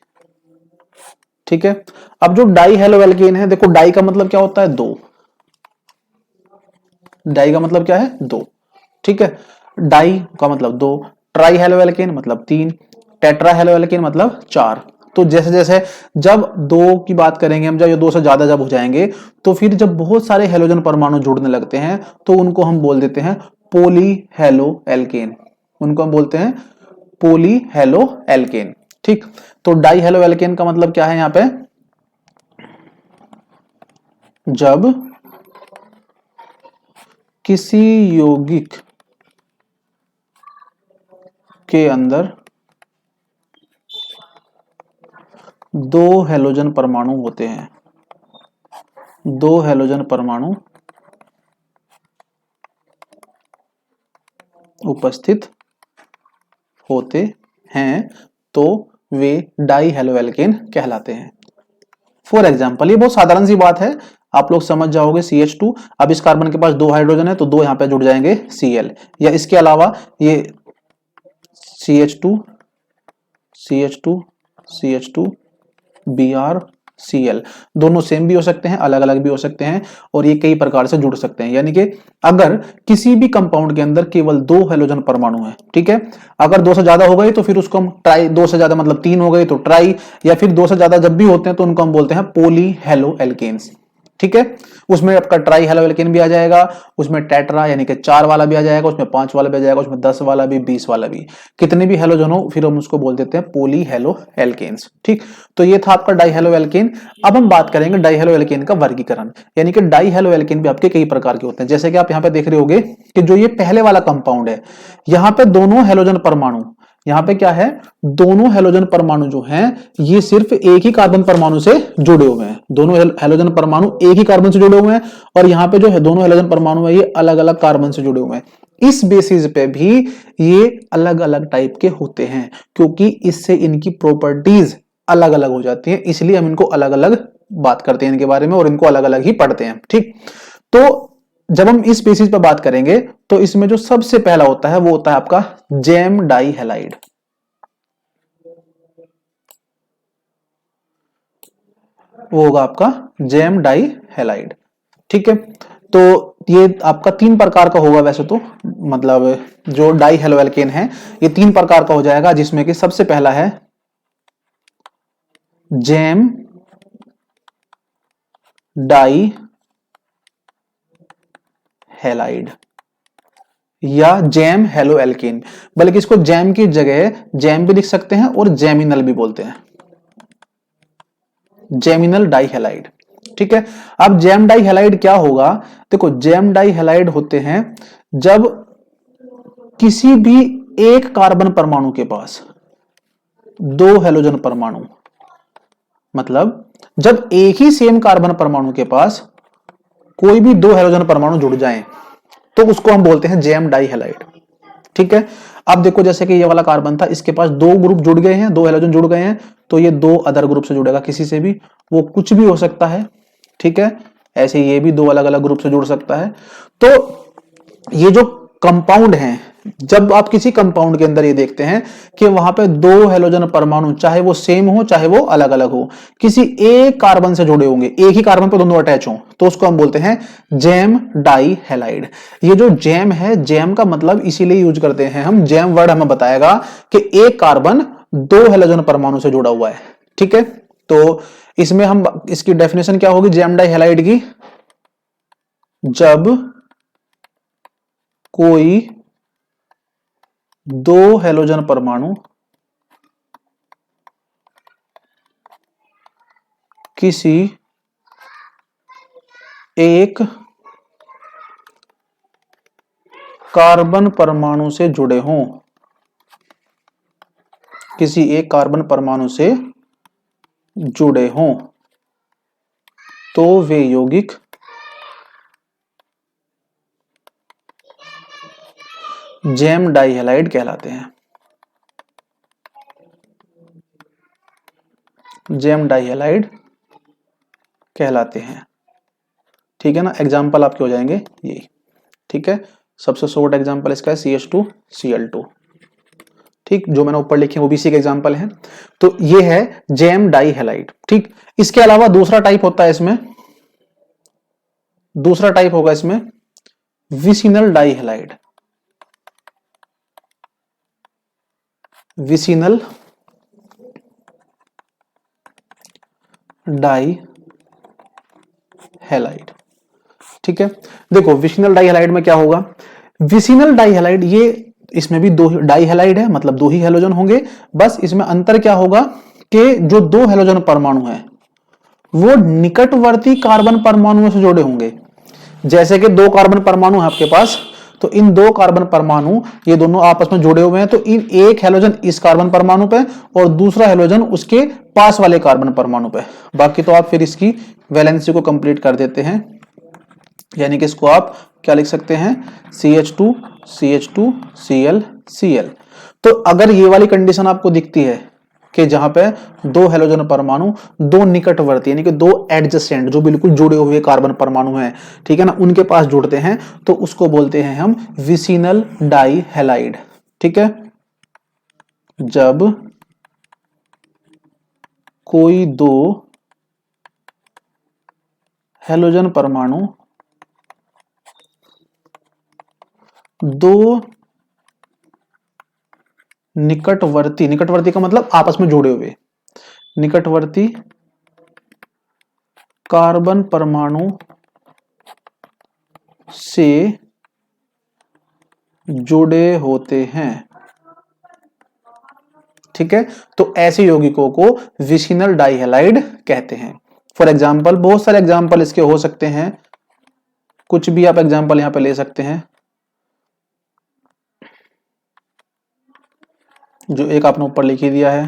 ठीक है, अब जो डाई हेलो एल्केन है, देखो डाई का मतलब क्या होता है, दो। डाई का मतलब क्या है, दो। ठीक है, डाई का मतलब दो, ट्राई हेलो एल्केन मतलब तीन, टेट्रा हेलो एल्केन मतलब चार। तो जैसे जैसे जब दो की बात करेंगे हम, जब ये दो से ज्यादा जब हो जाएंगे, तो फिर जब बहुत सारे हेलोजन परमाणु जुड़ने लगते हैं तो उनको हम बोल देते हैं पोली हेलो एल्केन। उनको हम बोलते हैं पोली हेलो एल्केन। ठीक, तो डाई हेलो एल्केन का मतलब क्या है यहां पे, जब किसी यौगिक के अंदर दो हेलोजन परमाणु होते हैं, दो हेलोजन परमाणु उपस्थित होते हैं, तो वे डाई हेलो एल्केन कहलाते हैं। फॉर एग्जाम्पल, ये बहुत साधारण सी बात है, आप लोग समझ जाओगे। CH2, अब इस कार्बन के पास दो हाइड्रोजन है तो दो यहां पे जुड़ जाएंगे Cl, या इसके अलावा ये CH2 CH2 CH2 BrCl, दोनों सेम भी हो सकते हैं, अलग अलग भी हो सकते हैं, और ये कई प्रकार से जुड़ सकते हैं। यानी कि अगर किसी भी कंपाउंड के अंदर केवल दो हेलोजन परमाणु है, ठीक है, अगर दो से ज्यादा हो गए तो फिर उसको हम ट्राई, दो से ज्यादा मतलब तीन हो गए तो ट्राई, या फिर दो से ज्यादा जब भी होते हैं तो उनको हम बोलते हैं पोली हेलो एल्केन्स। ठीक है, उसमें आपका ट्राई हेलो एल्केन भी आ जाएगा, उसमें टेट्रा यानी कि चार वाला भी आ जाएगा, उसमें पांच वाला भी आ जाएगा, उसमें 10 वाला भी, 20 वाला भी, कितने भी हेलोजन हो फिर हम उसको बोल देते हैं पोली हेलो एल्केन्स। ठीक, तो ये था आपका डाई हेलो एल्केन। अब हम बात करेंगे डाई हेलो एल्केन का वर्गीकरण। यानी कि डाई हेलो एल्केन भी आपके कई प्रकार के होते हैं, जैसे कि आप यहां पे देख रहे होगे कि जो ये पहले वाला कंपाउंड है, यहां पे दोनों हेलोजन परमाणु, यहां पे क्या है, दोनों हेलोजन परमाणु जो हैं ये सिर्फ एक ही कार्बन परमाणु से जुड़े हुए हैं। दोनों हेलोजन परमाणु एक ही कार्बन से जुड़े हुए हैं, और यहां पे जो है दोनों हेलोजन परमाणु है ये अलग अलग कार्बन से जुड़े हुए हैं। इस बेसिस पे भी ये अलग अलग टाइप के होते हैं, क्योंकि इससे इनकी प्रॉपर्टीज अलग अलग हो जाती हैं, इसलिए हम इनको अलग अलग बात करते हैं इनके बारे में, और इनको अलग अलग ही पढ़ते हैं। ठीक, तो जब हम इस स्पीसीज पर बात करेंगे तो इसमें जो सबसे पहला होता है वो होता है आपका जेम डाई हैलाइड। वो होगा आपका जेम डाई हैलाइड। ठीक है, तो ये आपका तीन प्रकार का होगा वैसे तो, मतलब जो डाई हेलो एल्केन है ये तीन प्रकार का हो जाएगा, जिसमें कि सबसे पहला है जेम डाई हैलाइड या जैम हेलो एल्केन, बल्कि इसको जैम की जगह जैम भी लिख सकते हैं और जैमिनल भी बोलते हैं, जैमिनल डाई हैलाइड। ठीक है, अब जैम डाई हैलाइड क्या होगा, देखो जैम डाई हैलाइड होते हैं जब किसी भी एक कार्बन परमाणु के पास दो हेलोजन परमाणु, मतलब जब एक ही सेम कार्बन परमाणु के पास कोई भी दो हेलोजन परमाणु जुड़ जाएं तो उसको हम बोलते हैं जेम डाई हैलाइड। ठीक है, अब देखो जैसे कि ये वाला कार्बन था, इसके पास दो ग्रुप जुड़ गए हैं, दो हेलोजन जुड़ गए हैं, तो ये दो अदर ग्रुप से जुड़ेगा, किसी से भी, वो कुछ भी हो सकता है। ठीक है, ऐसे ये भी दो अलग अलग ग्रुप से जुड़ सकता है। तो ये जो कंपाउंड हैं, जब आप किसी कंपाउंड के अंदर ये देखते हैं कि वहां पे दो हेलोजन परमाणु, चाहे वो सेम हो चाहे वो अलग अलग हो, किसी एक कार्बन से जुड़े होंगे, एक ही कार्बन पे दोनों अटैच हो, तो उसको हम बोलते हैं जैम डाई हैलाइड। ये जो जैम है, जैम का मतलब इसीलिए यूज करते हैं हम, जैम वर्ड हमें बताएगा कि एक कार्बन दो हेलोजन परमाणु से जुड़ा हुआ है। ठीक है, तो इसमें हम, इसकी डेफिनेशन क्या होगी जैम डाई हैलाइड की, जब कोई दो हेलोजन परमाणु किसी एक कार्बन परमाणु से जुड़े हों, किसी एक कार्बन परमाणु से जुड़े हों, तो वे यौगिक जैम डाइहैलाइड कहलाते हैं। जैम डाइहैलाइड कहलाते हैं। ठीक है ना, एग्जाम्पल आपके हो जाएंगे यही। ठीक है, सबसे शॉर्ट एग्जाम्पल इसका है CH2Cl2। ठीक, जो मैंने ऊपर लिखे वो भी इसी के एग्जाम्पल हैं। तो ये है जैम डाइहैलाइड। ठीक, इसके अलावा दूसरा टाइप होता है इसमें, दूसरा टाइप होगा इसमें विसिनल डाइहैलाइड। विसिनल डाइहैलाइड। ठीक है, देखो विसिनल डाइहैलाइड में क्या होगा, विसिनल डाइहैलाइड ये इसमें भी दो डाइहैलाइड है, मतलब दो ही हैलोजन होंगे, बस इसमें अंतर क्या होगा कि जो दो हैलोजन परमाणु है वो निकटवर्ती कार्बन परमाणुओं से जुड़े होंगे। जैसे कि दो कार्बन परमाणु है आपके पास, तो इन दो कार्बन परमाणु ये दोनों आपस में जुड़े हुए हैं, तो इन एक हैलोजन इस कार्बन परमाणु पे और दूसरा हैलोजन उसके पास वाले कार्बन परमाणु पे। बाकी तो आप फिर इसकी वैलेंसी को कंप्लीट कर देते हैं, यानी कि इसको आप क्या लिख सकते हैं, CH2Cl। तो अगर ये वाली कंडीशन आपको दिखती है कि जहां पे दो हैलोजन परमाणु दो निकटवर्ती यानी कि दो एडजेसेंट जो बिल्कुल जुड़े हुए कार्बन परमाणु हैं, ठीक है ना, उनके पास जुड़ते हैं, तो उसको बोलते हैं हम विसिनल डाइहैलाइड। ठीक है, जब कोई दो हैलोजन परमाणु दो निकटवर्ती, निकटवर्ती का मतलब आपस में जुड़े हुए, निकटवर्ती कार्बन परमाणु से जुड़े होते हैं। ठीक है, तो ऐसे यौगिकों को विसिनल डाइहैलाइड कहते हैं। फॉर एग्जाम्पल बहुत सारे एग्जाम्पल इसके हो सकते हैं, कुछ भी आप एग्जाम्पल यहां पे ले सकते हैं। जो एक आपने ऊपर लिख ही दिया है,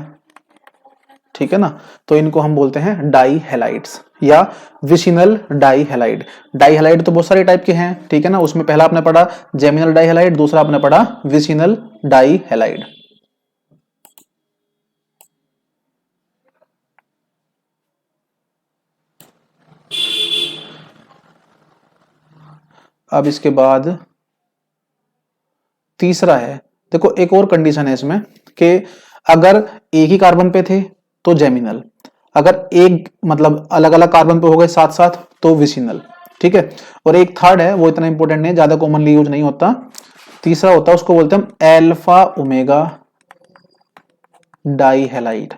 ठीक है ना, तो इनको हम बोलते हैं डाइहैलाइड्स या विसिनल डाइहैलाइड। डाइहैलाइड तो बहुत सारे टाइप के हैं, ठीक है ना, उसमें पहला आपने पढ़ा जेमिनल डाइहैलाइड, दूसरा आपने पढ़ा विसिनल डाइहैलाइड। अब इसके बाद तीसरा है, देखो एक और कंडीशन है इसमें कि अगर एक ही कार्बन पे थे तो जेमिनल, अगर एक मतलब अलग अलग कार्बन पे हो गए साथ साथ तो विसिनल। ठीक है, और एक थर्ड है, वो इतना इंपॉर्टेंट नहीं, ज्यादा कॉमनली यूज नहीं होता, तीसरा होता है उसको बोलते हैं हम alpha omega dihalide.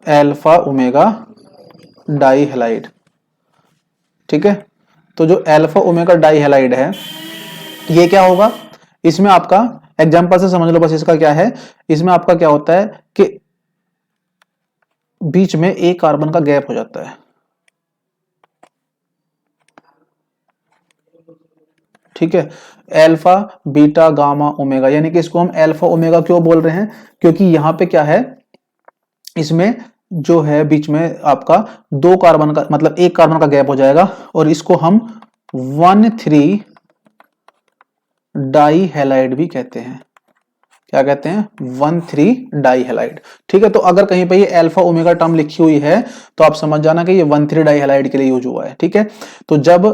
Alpha omega dihalide. ठीक है, तो जो एल्फा ओमेगा डाइहैलाइड है ये क्या होगा, इसमें आपका एग्जांपल से समझ लो बस, इसका क्या है, इसमें आपका क्या होता है कि बीच में एक कार्बन का गैप हो जाता है। ठीक है, एल्फा बीटा गामा ओमेगा, यानी कि इसको हम एल्फा ओमेगा क्यों बोल रहे हैं, क्योंकि यहां पे क्या है, इसमें जो है बीच में आपका दो कार्बन का मतलब एक कार्बन का गैप हो जाएगा, और इसको हम 1,3 डाइहैलाइड भी कहते हैं। क्या कहते हैं, 1,3 डाइहैलाइड। ठीक है, तो अगर कहीं पे ये अल्फा ओमेगा टर्म लिखी हुई है तो आप समझ जाना कि ये 1,3 डाइहैलाइड के लिए यूज हुआ है। ठीक है, तो जब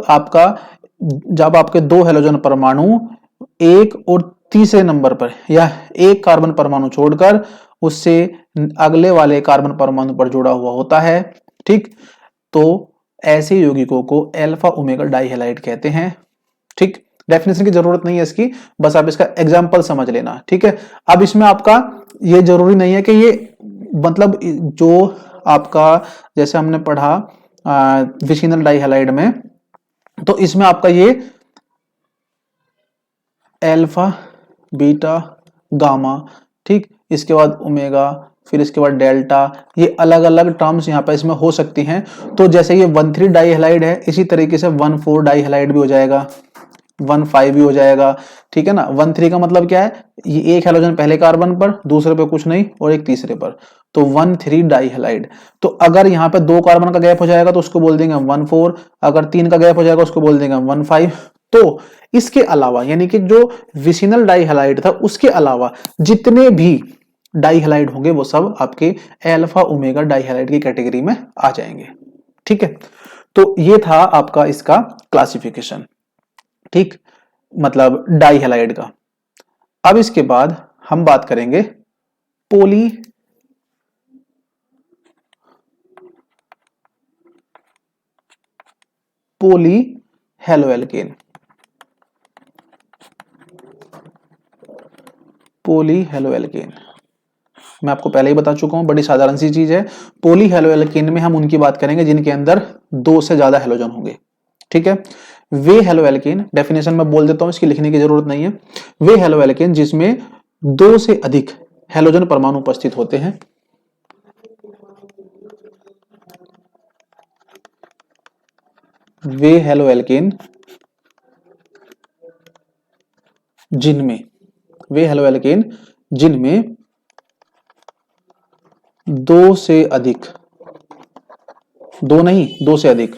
आपके दो हैलोजन परमाणु एक और तीसरे नंबर पर या एक कार्बन परमाणु छोड़कर उससे अगले वाले कार्बन परमाणु पर जुड़ा हुआ होता है, ठीक, तो ऐसे यौगिकों को अल्फा ओमेगा डाइहैलाइड कहते हैं। ठीक, डेफिनेशन की जरूरत नहीं है इसकी, बस आप इसका एग्जाम्पल समझ लेना। ठीक है, अब इसमें आपका ये जरूरी नहीं है कि ये मतलब जो आपका जैसे हमने पढ़ा विसिनल डाइहैलाइड में, तो इसमें आपका ये एल्फा बीटा गामा, ठीक, इसके बाद ओमेगा, फिर इसके बाद डेल्टा, ये अलग अलग टर्म्स यहाँ पे इसमें हो सकती हैं। तो जैसे ये 1,3 डाई हैलाइड है, इसी तरीके से 1,4 डाई हैलाइड भी हो जाएगा, 1,5 भी हो जाएगा, ठीक है ना। 1,3 का मतलब क्या है, ये एक हैलोजन पहले कार्बन पर, दूसरे पे कुछ नहीं और एक तीसरे पर, तो 1,3 डाई हैलाइड। तो अगर यहाँ पे 2 कार्बन का गैप हो जाएगा तो उसको बोल देंगे 1,4, अगर 3 का गैप हो जाएगा उसको बोल देंगे 1,5। तो इसके अलावा यानी कि जो विसिनल डाई हैलाइड था उसके अलावा जितने भी डाई हैलाइड होंगे वो सब आपके अल्फा ओमेगा डाई हैलाइड की कैटेगरी में आ जाएंगे, ठीक है। तो ये था आपका इसका क्लासिफिकेशन, ठीक, मतलब डाई हैलाइड का। अब इसके बाद हम बात करेंगे पोली हेलोएल्केन। पोली हेलोएल्केन मैं आपको पहले ही बता चुका हूं, बड़ी साधारण सी चीज है। पोली हेलोएल्केन में हम उनकी बात करेंगे जिनके अंदर 2 से ज्यादा हेलोजन होंगे, ठीक है। वे हेलोएल्केन, डेफिनेशन में बोल देता हूं, इसकी लिखने की जरूरत नहीं है। वे हेलोएल्केन जिसमें 2 से अधिक हेलोजन परमाणु उपस्थित होते हैं, वे हेलोएल्केन जिनमें, वे हेलोएल्केन जिनमें 2 से अधिक, 2 नहीं 2 से अधिक,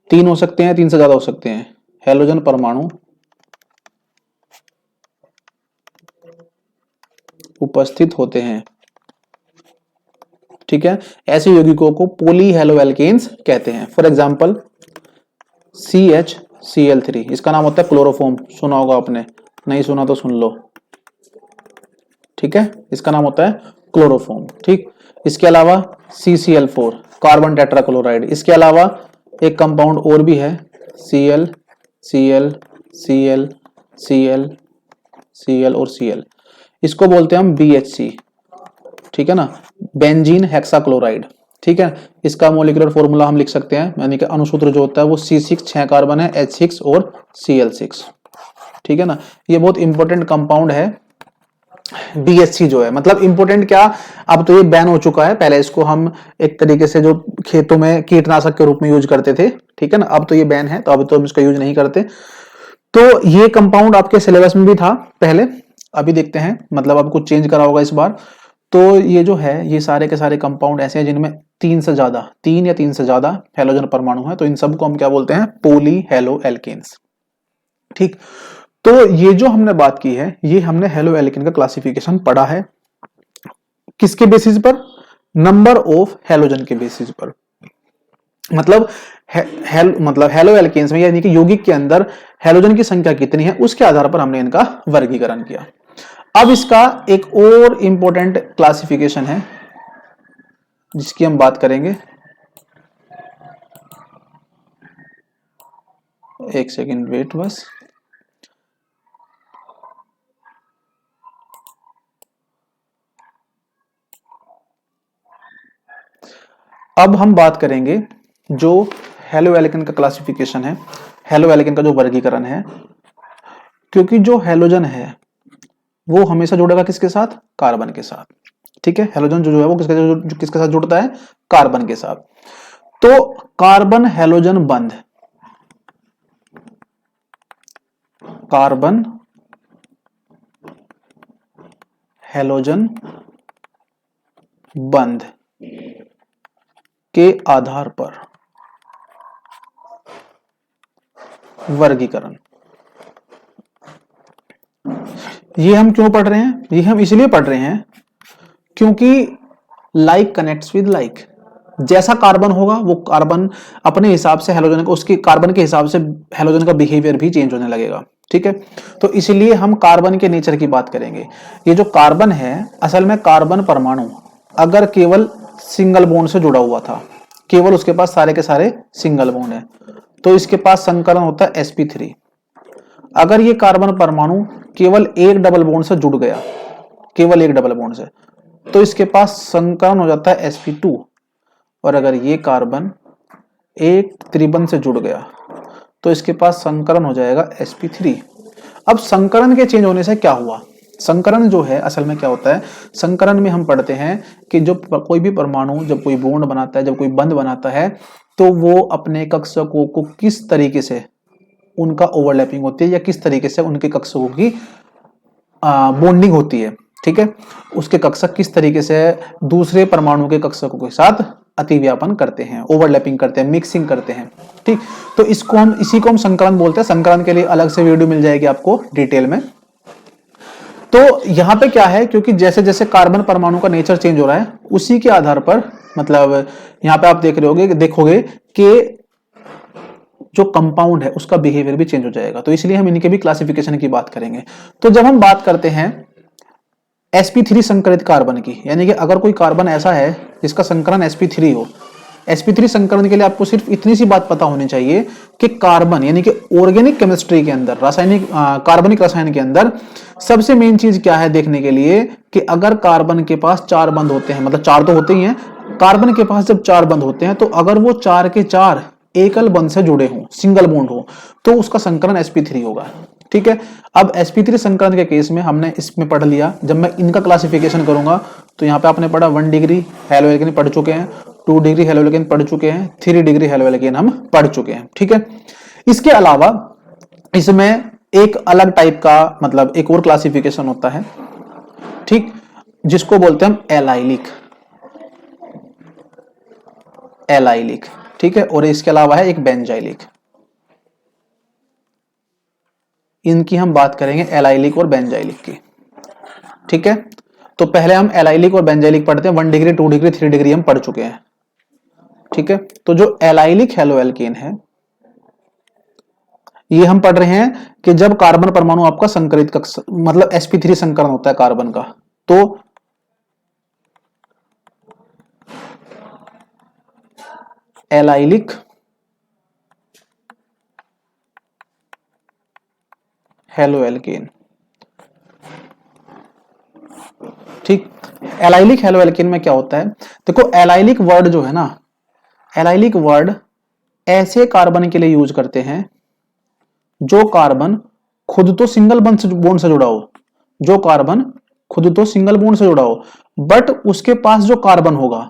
3 हो सकते हैं, 3 से ज्यादा हो सकते हैं, हेलोजन परमाणु उपस्थित होते हैं, ठीक है। ऐसे यौगिकों को पोली हेलोएल्केन्स कहते हैं। फॉर एग्जांपल CHCl3, इसका नाम होता है क्लोरोफॉर्म, सुना होगा आपने, नहीं सुना तो सुन लो, ठीक है, इसका नाम होता है क्लोरोफॉर्म, ठीक। इसके अलावा CCl4 कार्बन टेट्राक्लोराइड, इसके अलावा एक कंपाउंड और भी है Cl, Cl, Cl, Cl, Cl और Cl, इसको बोलते हैं हम BHC, ठीक है ना, बेंजीन हेक्साक्लोराइड, ठीक है। इसका मोलिकुलर फॉर्मूला हम लिख सकते हैं, यानी कि अनुसूत्र जो होता है वो C6, 6 कार्बन है, H6 और Cl6, ठीक है ना। ये बहुत इंपॉर्टेंट कंपाउंड है BHC जो है, मतलब इंपॉर्टेंट क्या, अब तो ये बैन हो चुका है, पहले इसको हम एक तरीके से जो खेतों में कीटनाशक के रूप में यूज करते थे, ठीक है ना, अब तो ये बैन है, तो अब तो हम इसका यूज नहीं करते। तो ये कंपाउंड आपके सिलेबस में भी था पहले, अभी देखते हैं, मतलब अब कुछ चेंज करा होगा इस बार। तो ये जो है, ये सारे के सारे कंपाउंड ऐसे हैं जिनमें 3 से ज्यादा, 3 या 3 से ज्यादा हेलोजन परमाणु है, तो इन सबको हम क्या बोलते हैं, पोली हेलोएल्केन्स, ठीक। तो ये जो हमने बात की है, ये हमने हेलोएल्केन का क्लासिफिकेशन पढ़ा है, किसके बेसिस पर, नंबर ऑफ हेलोजन के बेसिस पर, मतलब मतलब हेलोएल्केन्स में यानी कि यौगिक के अंदर हेलोजन की संख्या कितनी है उसके आधार पर हमने इनका वर्गीकरण किया। अब इसका एक और इंपॉर्टेंट क्लासिफिकेशन है जिसकी हम बात करेंगे, एक सेकंड वेट बस। अब हम बात करेंगे जो हेलोएल्केन का क्लासिफिकेशन है, हेलोएल्केन का जो वर्गीकरण है, क्योंकि जो हेलोजन है वो हमेशा जुड़ेगा किसके साथ, कार्बन के साथ, ठीक है। हेलोजन जो है वो किसके साथ जुड़ता है, कार्बन के साथ। तो कार्बन हेलोजन बंध, कार्बन हेलोजन बंध के आधार पर वर्गीकरण, ये हम क्यों पढ़ रहे हैं, ये हम इसलिए पढ़ रहे हैं क्योंकि लाइक कनेक्ट्स विद लाइक, जैसा कार्बन होगा वो कार्बन अपने हिसाब से हेलोजन को, उसके कार्बन के हिसाब से हेलोजन का बिहेवियर भी चेंज होने लगेगा, ठीक है। तो इसलिए हम कार्बन के नेचर की बात करेंगे। ये जो कार्बन है, असल में कार्बन परमाणु अगर केवल सिंगल बॉन्ड से जुड़ा हुआ था, केवल उसके पास सारे के सारे सिंगल बॉन्ड है, तो इसके पास संकरण होता है sp3। अगर ये कार्बन परमाणु केवल एक डबल बॉन्ड से जुड़ गया, केवल एक डबल बॉन्ड से, तो इसके पास संकरण हो जाता है sp2। और अगर ये कार्बन एक त्रिबंध से जुड़ गया तो इसके पास संकरण हो जाएगा sp3। अब संकरण के चेंज होने से क्या हुआ, संकरण जो है असल में क्या होता है, संकरण में हम पढ़ते हैं कि जो कोई भी परमाणु जब कोई बॉन्ड बनाता है, जब कोई बंध बनाता है, तो वो अपने कक्षकों को किस तरीके से उनका ओवरलैपिंग होती है या किस तरीके से उनके कक्षकों की बॉन्डिंग होती है। ठीक है, उसके कक्षक किस तरीके से दूसरे परमाणु के कक्षकों के साथ अतिव्यापन करते हैं, ओवरलैपिंग करते हैं, मिक्सिंग करते हैं। ठीक, तो इसी को हम संकरण बोलते हैं। संकरण के लिए अलग से वीडियो मिल जाएगी आपको डिटेल में। तो यहां पे क्या है, क्योंकि जैसे जैसे कार्बन परमाणु का नेचर चेंज हो रहा है, उसी के आधार पर मतलब यहां पे आप देखोगे कि जो कंपाउंड है उसका बिहेवियर भी चेंज हो जाएगा। तो इसलिए हम इनके भी क्लासिफिकेशन की बात करेंगे। तो जब हम बात करते हैं sp3 संकरित कार्बन की, यानी कि अगर कोई कार्बन ऐसा है जिसका संकरण sp3 हो, sp3 संकरण के लिए आपको सिर्फ इतनी सी बात पता होनी चाहिए कि कार्बन यानी कि ऑर्गेनिक केमिस्ट्री के अंदर, रासायनिक कार्बनिक रसायन के अंदर सबसे मेन चीज क्या है देखने के लिए कि अगर कार्बन के पास 4 बंध होते हैं, मतलब 4 तो होते ही हैं, कार्बन के पास जब 4 बंध होते हैं तो अगर वो 4 के 4 एकल बंध से जुड़े हों, सिंगल बॉन्ड हो, तो उसका संकरण sp3 होगा। ठीक है, अब sp3 संकरण के केस में हमने इसमें पढ़ लिया। जब मैं इनका क्लासिफिकेशन करूंगा तो यहाँ पे आपने पढ़ा 1 डिग्री हेलोएल्केन पढ़ चुके हैं, 2 डिग्री हेलोएल्केन पढ़ चुके हैं, 3 डिग्री हेलोएल्केन हम पढ़ चुके हैं। ठीक है, इसके अलावा इसमें एक अलग टाइप का मतलब एक और क्लासिफिकेशन होता है, ठीक, जिसको बोलते हैं हम एलाइलिक। एलाइलिक, ठीक है, और इसके अलावा है एक बेंजाइलिक। इनकी हम बात करेंगे एलाइलिक और बेंजाइलिक की। ठीक है, तो पहले हम एलाइलिक और बेंजाइलिक पढ़ते हैं। 1 डिग्री, 2 डिग्री, 3 डिग्री हम पढ़ चुके हैं। ठीक है, तो जो एलाइलिक हेलोएल्केन है ये हम पढ़ रहे हैं कि जब कार्बन परमाणु आपका संकरित कक्ष मतलब sp3 संकरण होता है कार्बन का, तो एलाइलिक हेलोएल्केन। ठीक, एलाइलिक हेलोएल्केन में क्या होता है, देखो एलाइलिक वर्ड जो है ना, एलाइलिक वर्ड ऐसे कार्बन के लिए यूज करते हैं जो कार्बन खुद तो सिंगल बॉन्ड से जुड़ा हो, जो कार्बन खुद तो सिंगल बॉन्ड से जुड़ा हो, बट उसके पास जो कार्बन होगा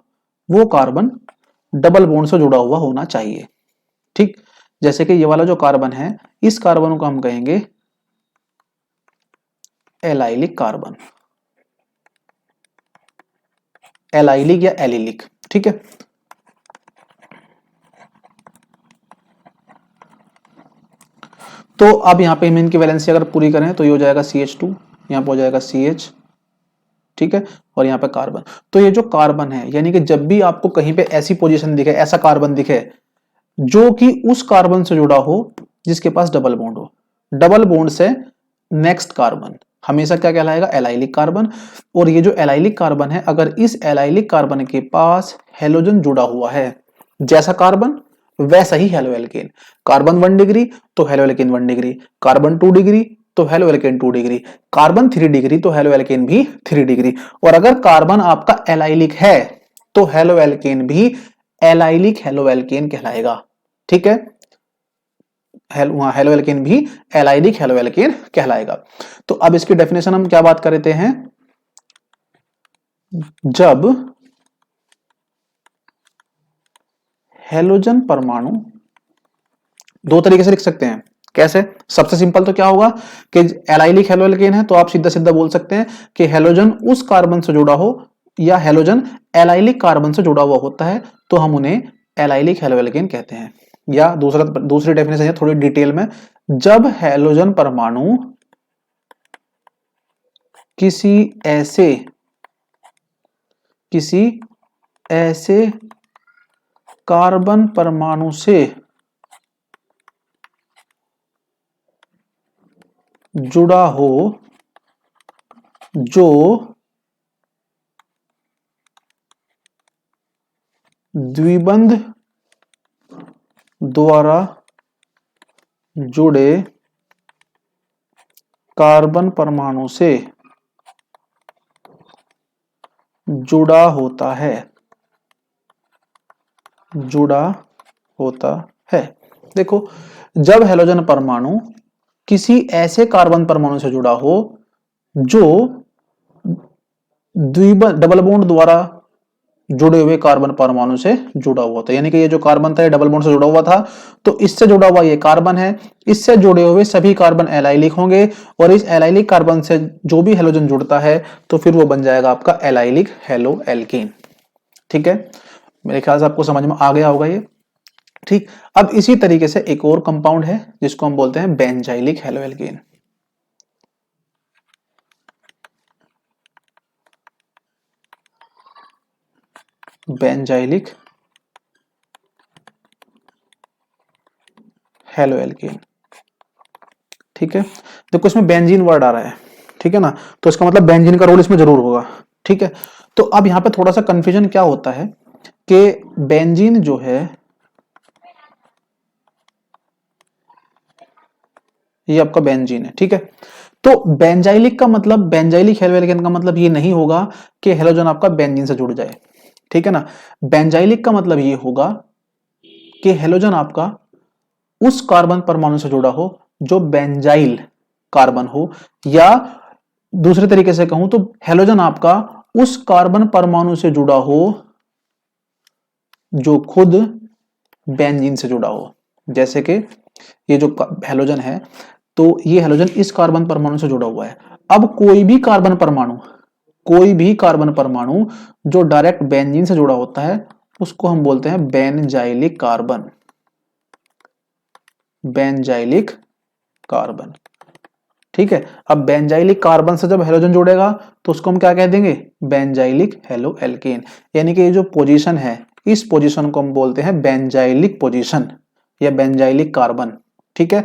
वो कार्बन डबल बॉन्ड से जुड़ा हुआ होना चाहिए। ठीक, जैसे कि ये वाला जो कार्बन है, इस कार्बन को हम कहेंगे एलाइलिक कार्बन, एलाइलिक या एलिलिक। ठीक है, तो अब यहां पे हम इनकी वैलेंसी अगर पूरी करें तो ये हो जाएगा CH2, यहां पे हो जाएगा CH, ठीक है, और यहां पे कार्बन। तो ये जो कार्बन है, यानी कि जब भी आपको कहीं पे ऐसी पोजीशन दिखे, ऐसा कार्बन दिखे जो कि उस कार्बन से जुड़ा हो जिसके पास डबल बॉन्ड हो, डबल बॉन्ड से नेक्स्ट कार्बन हमेशा क्या कहलाएगा, एलाइलिक कार्बन। और ये जो एलाइलिक कार्बन है, अगर इस एलाइलिक कार्बन के पास हेलोजन जुड़ा हुआ है, जैसा कार्बन वैसा ही हेलोएल्केन, कार्बन 1 डिग्री तो हेलोएल्केन 1 डिग्री, कार्बन 2 डिग्री तो हेलोएल्केन 2 डिग्री, कार्बन 3 डिग्री तो हेलोएल्केन भी 3 डिग्री। और अगर कार्बन आपका एलाइलिक है तो हेलोएल्केन भी एलाइलिक हेलोएल्केन कहलाएगा। ठीक है, हेलोएल्केन भी एलाइलिक हेलोएल्केन कहलाएगा। तो अब इसकी डेफिनेशन हम क्या बात कर रहे हैं, जब हेलोजन परमाणु, दो तरीके से लिख सकते हैं, कैसे, सबसे सिंपल तो क्या होगा कि एलाइलिक हेलोएल्केन है तो आप सीधा सीधा बोल सकते हैं कि हेलोजन उस कार्बन से जुड़ा हो या हेलोजन एलाइलिक कार्बन से जुड़ा हुआ होता है तो हम उन्हें एलाइलिक हेलोएल्केन कहते हैं। या दूसरी डेफिनेशन है थोड़ी डिटेल में, जब हेलोजन परमाणु किसी ऐसे कार्बन परमाणु से जुड़ा हो जो द्विबंध द्वारा जुड़े कार्बन परमाणु से जुड़ा होता है। देखो, जब हेलोजन परमाणु किसी ऐसे कार्बन परमाणु से जुड़ा हो जो डबल बॉन्ड द्वारा जुड़े हुए कार्बन परमाणु से जुड़ा हुआ था। यानी कि ये जो कार्बन था ये डबल बॉन्ड से जुड़ा हुआ था, तो इससे जुड़ा हुआ ये कार्बन है, इससे जुड़े हुए सभी कार्बन एलाइलिक होंगे, और इस एलाइलिक कार्बन से जो भी हेलोजन जुड़ता है तो फिर वो बन जाएगा आपका एलाइलिक हेलो एल्कीन। ठीक है, मेरे ख्याल से आपको समझ में आ गया होगा ये। ठीक, अब इसी तरीके से एक और कंपाउंड है जिसको हम बोलते हैं benzylic hello alkene. Benzylic hello alkene. ठीक है, देखो इसमें बेंजीन वर्ड आ रहा है, ठीक है ना, तो इसका मतलब बेंजीन का रोल इसमें जरूर होगा। ठीक है, तो अब यहां पे थोड़ा सा कंफ्यूजन क्या होता है कि बेंजीन जो है ये आपका बेंजीन है। ठीक है, तो बेंजाइलिक का मतलब, बेंजाइलिक हेलो एल्कीन का मतलब ये नहीं होगा कि हेलोजन आपका बेंजीन से जुड़ जाए। ठीक है ना, बेंजाइलिक का मतलब ये होगा कि हेलोजन आपका उस कार्बन परमाणु से जुड़ा हो जो बेंजाइल कार्बन हो, या दूसरे तरीके से कहूं तो हेलोजन आपका उस कार्बन परमाणु से जुड़ा हो जो खुद बेंजीन से जुड़ा हो। जैसे कि ये जो हेलोजन है, तो ये हेलोजन इस कार्बन परमाणु से जुड़ा हुआ है। अब कोई भी कार्बन परमाणु, कोई भी कार्बन परमाणु जो डायरेक्ट बेंजीन से जुड़ा होता है उसको हम बोलते हैं बेंजाइलिक कार्बन। Benzylic carbon. ठीक है, अब बेंजाइलिक कार्बन से जब हेलोजन जुड़ेगा तो उसको हम क्या कह देंगे, बेंजाइलिक हेलो एल्केन। यानी कि ये जो पोजीशन है, इस पोजीशन को हम बोलते हैं बेंजाइलिक पोजीशन या बेंजाइलिक कार्बन। ठीक है,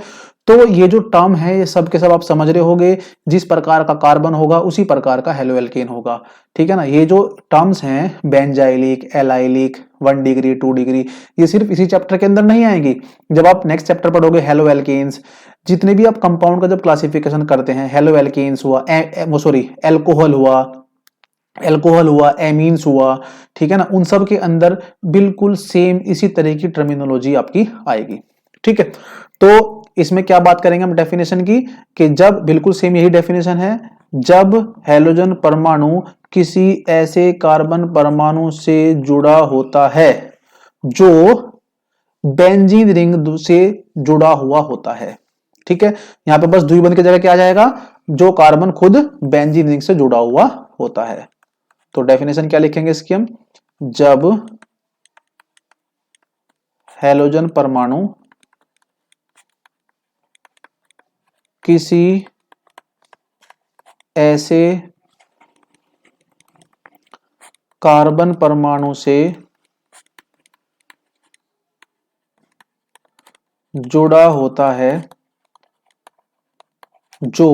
तो ये जो टर्म है ये सब के सब आप समझ रहे होंगे, जिस प्रकार का कार्बन होगा उसी प्रकार का हेलो एल्केन होगा। ठीक है ना, ये जो टर्म्स हैं बेंजाइलिक, एलाइलिक, 1 डिग्री 2 डिग्री, ये सिर्फ इसी चैप्टर के अंदर नहीं आएंगी। जब आप नेक्स्ट चैप्टर पढ़ोगे हेलो एल्केन्स, जितने भी आप कंपाउंड का जब क्लासिफिकेशन करते हैं, हेलो एल्केन्स हुआ, सॉरी एल्कोहल हुआ, एमीन्स हुआ, ठीक है ना, उन सब के अंदर बिल्कुल सेम इसी तरह की टर्मिनोलॉजी आपकी आएगी। ठीक है, तो इसमें क्या बात करेंगे हम डेफिनेशन की, कि जब बिल्कुल सेम यही डेफिनेशन है, जब हेलोजन परमाणु किसी ऐसे कार्बन परमाणु से जुड़ा होता है जो बेंजीन रिंग से जुड़ा हुआ होता है। ठीक है, यहां पे बस द्विबंध की जगह क्या आ जाएगा, जो कार्बन खुद बेंजीन रिंग से जुड़ा हुआ होता है। तो डेफिनेशन क्या लिखेंगे इसकी हम, जब हेलोजन परमाणु किसी ऐसे कार्बन परमाणु से जुड़ा होता है जो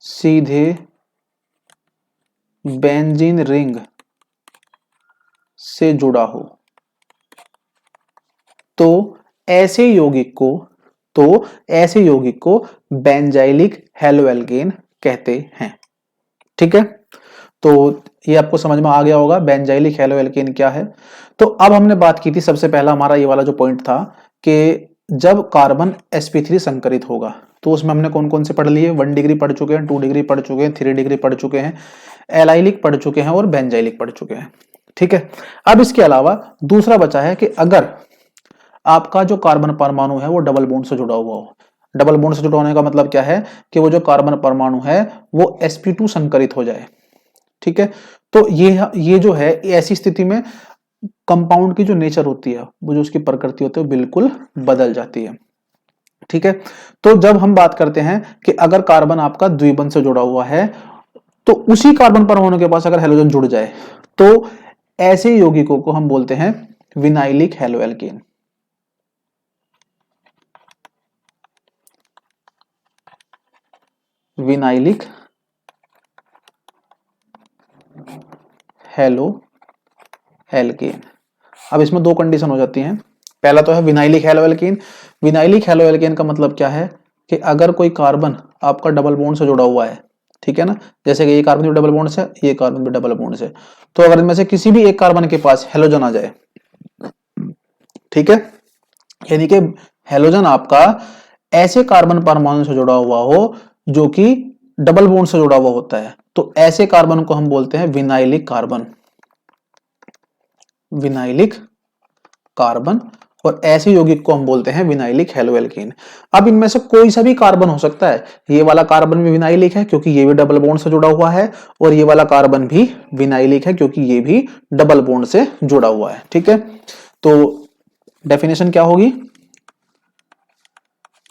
सीधे बेंजीन रिंग से जुड़ा हो, तो ऐसे यौगिक को बेंजाइलिक हेलो एल्केन कहते हैं। ठीक है, तो ये आपको समझ में आ गया होगा बेंजाइलिक हेलो एल्केन क्या है। तो अब हमने बात की थी, सबसे पहला हमारा ये वाला जो पॉइंट था कि जब कार्बन sp3 संकरित होगा तो उसमें हमने कौन कौन से पढ़ लिए, 1 डिग्री पढ़ चुके हैं, 2 डिग्री पढ़ चुके हैं, 3 डिग्री पढ़ चुके हैं, एलाइलिक पढ़ चुके हैं और बेंजाइलिक पढ़ चुके हैं। ठीक है, अब इसके अलावा दूसरा बचा है कि अगर आपका जो कार्बन परमाणु है वो डबल बॉन्ड से जुड़ा हुआ हो। डबल बॉन्ड से जुड़ा होने का मतलब क्या है कि वो जो कार्बन परमाणु है वो sp2 संकरित हो जाए। ठीक है, तो ये जो है ऐसी स्थिति में कंपाउंड की जो नेचर होती है, वो जो उसकी प्रकृति होती है, बिल्कुल बदल जाती है। ठीक है, तो जब हम बात करते हैं कि अगर कार्बन आपका द्विबंध से जुड़ा हुआ है तो उसी कार्बन परमाणु के पास अगर हेलोजन जुड़ जाए तो ऐसे यौगिकों को हम बोलते हैं vinylic halo alkane. Vinylic halo alkane. अब इसमें दो कंडीशन हो जाती हैं। पहला तो है vinylic halo alkane. Vinylic halo alkane का मतलब क्या है कि अगर कोई कार्बन आपका डबल बॉन्ड से जुड़ा हुआ है, ठीक है ना, जैसे कि ये कार्बन भी डबल बॉन्ड से, ये कार्बन भी डबल बॉन्ड से, तो अगर इनमें से किसी भी एक कार्बन के पास हेलोजन आ जाए, ठीक है, यानी कि हेलोजन आपका ऐसे कार्बन परमाणु से जुड़ा हुआ हो जो कि डबल बॉन्ड से जुड़ा हुआ होता है, तो ऐसे कार्बन को हम बोलते हैं विनाइलिक कार्बन, विनाइलिक कार्बन। और ऐसे यौगिक को हम बोलते हैं विनाइलिक हेलोएल्कीन। अब इनमें से कोई सा भी कार्बन हो सकता है, ये वाला कार्बन भी विनाइलिक है क्योंकि ये भी डबल बॉन्ड से जुड़ा हुआ है, और ये वाला कार्बन भी विनाइलिक है क्योंकि ये भी डबल बॉन्ड से जुड़ा हुआ है। ठीक है, तो डेफिनेशन क्या होगी,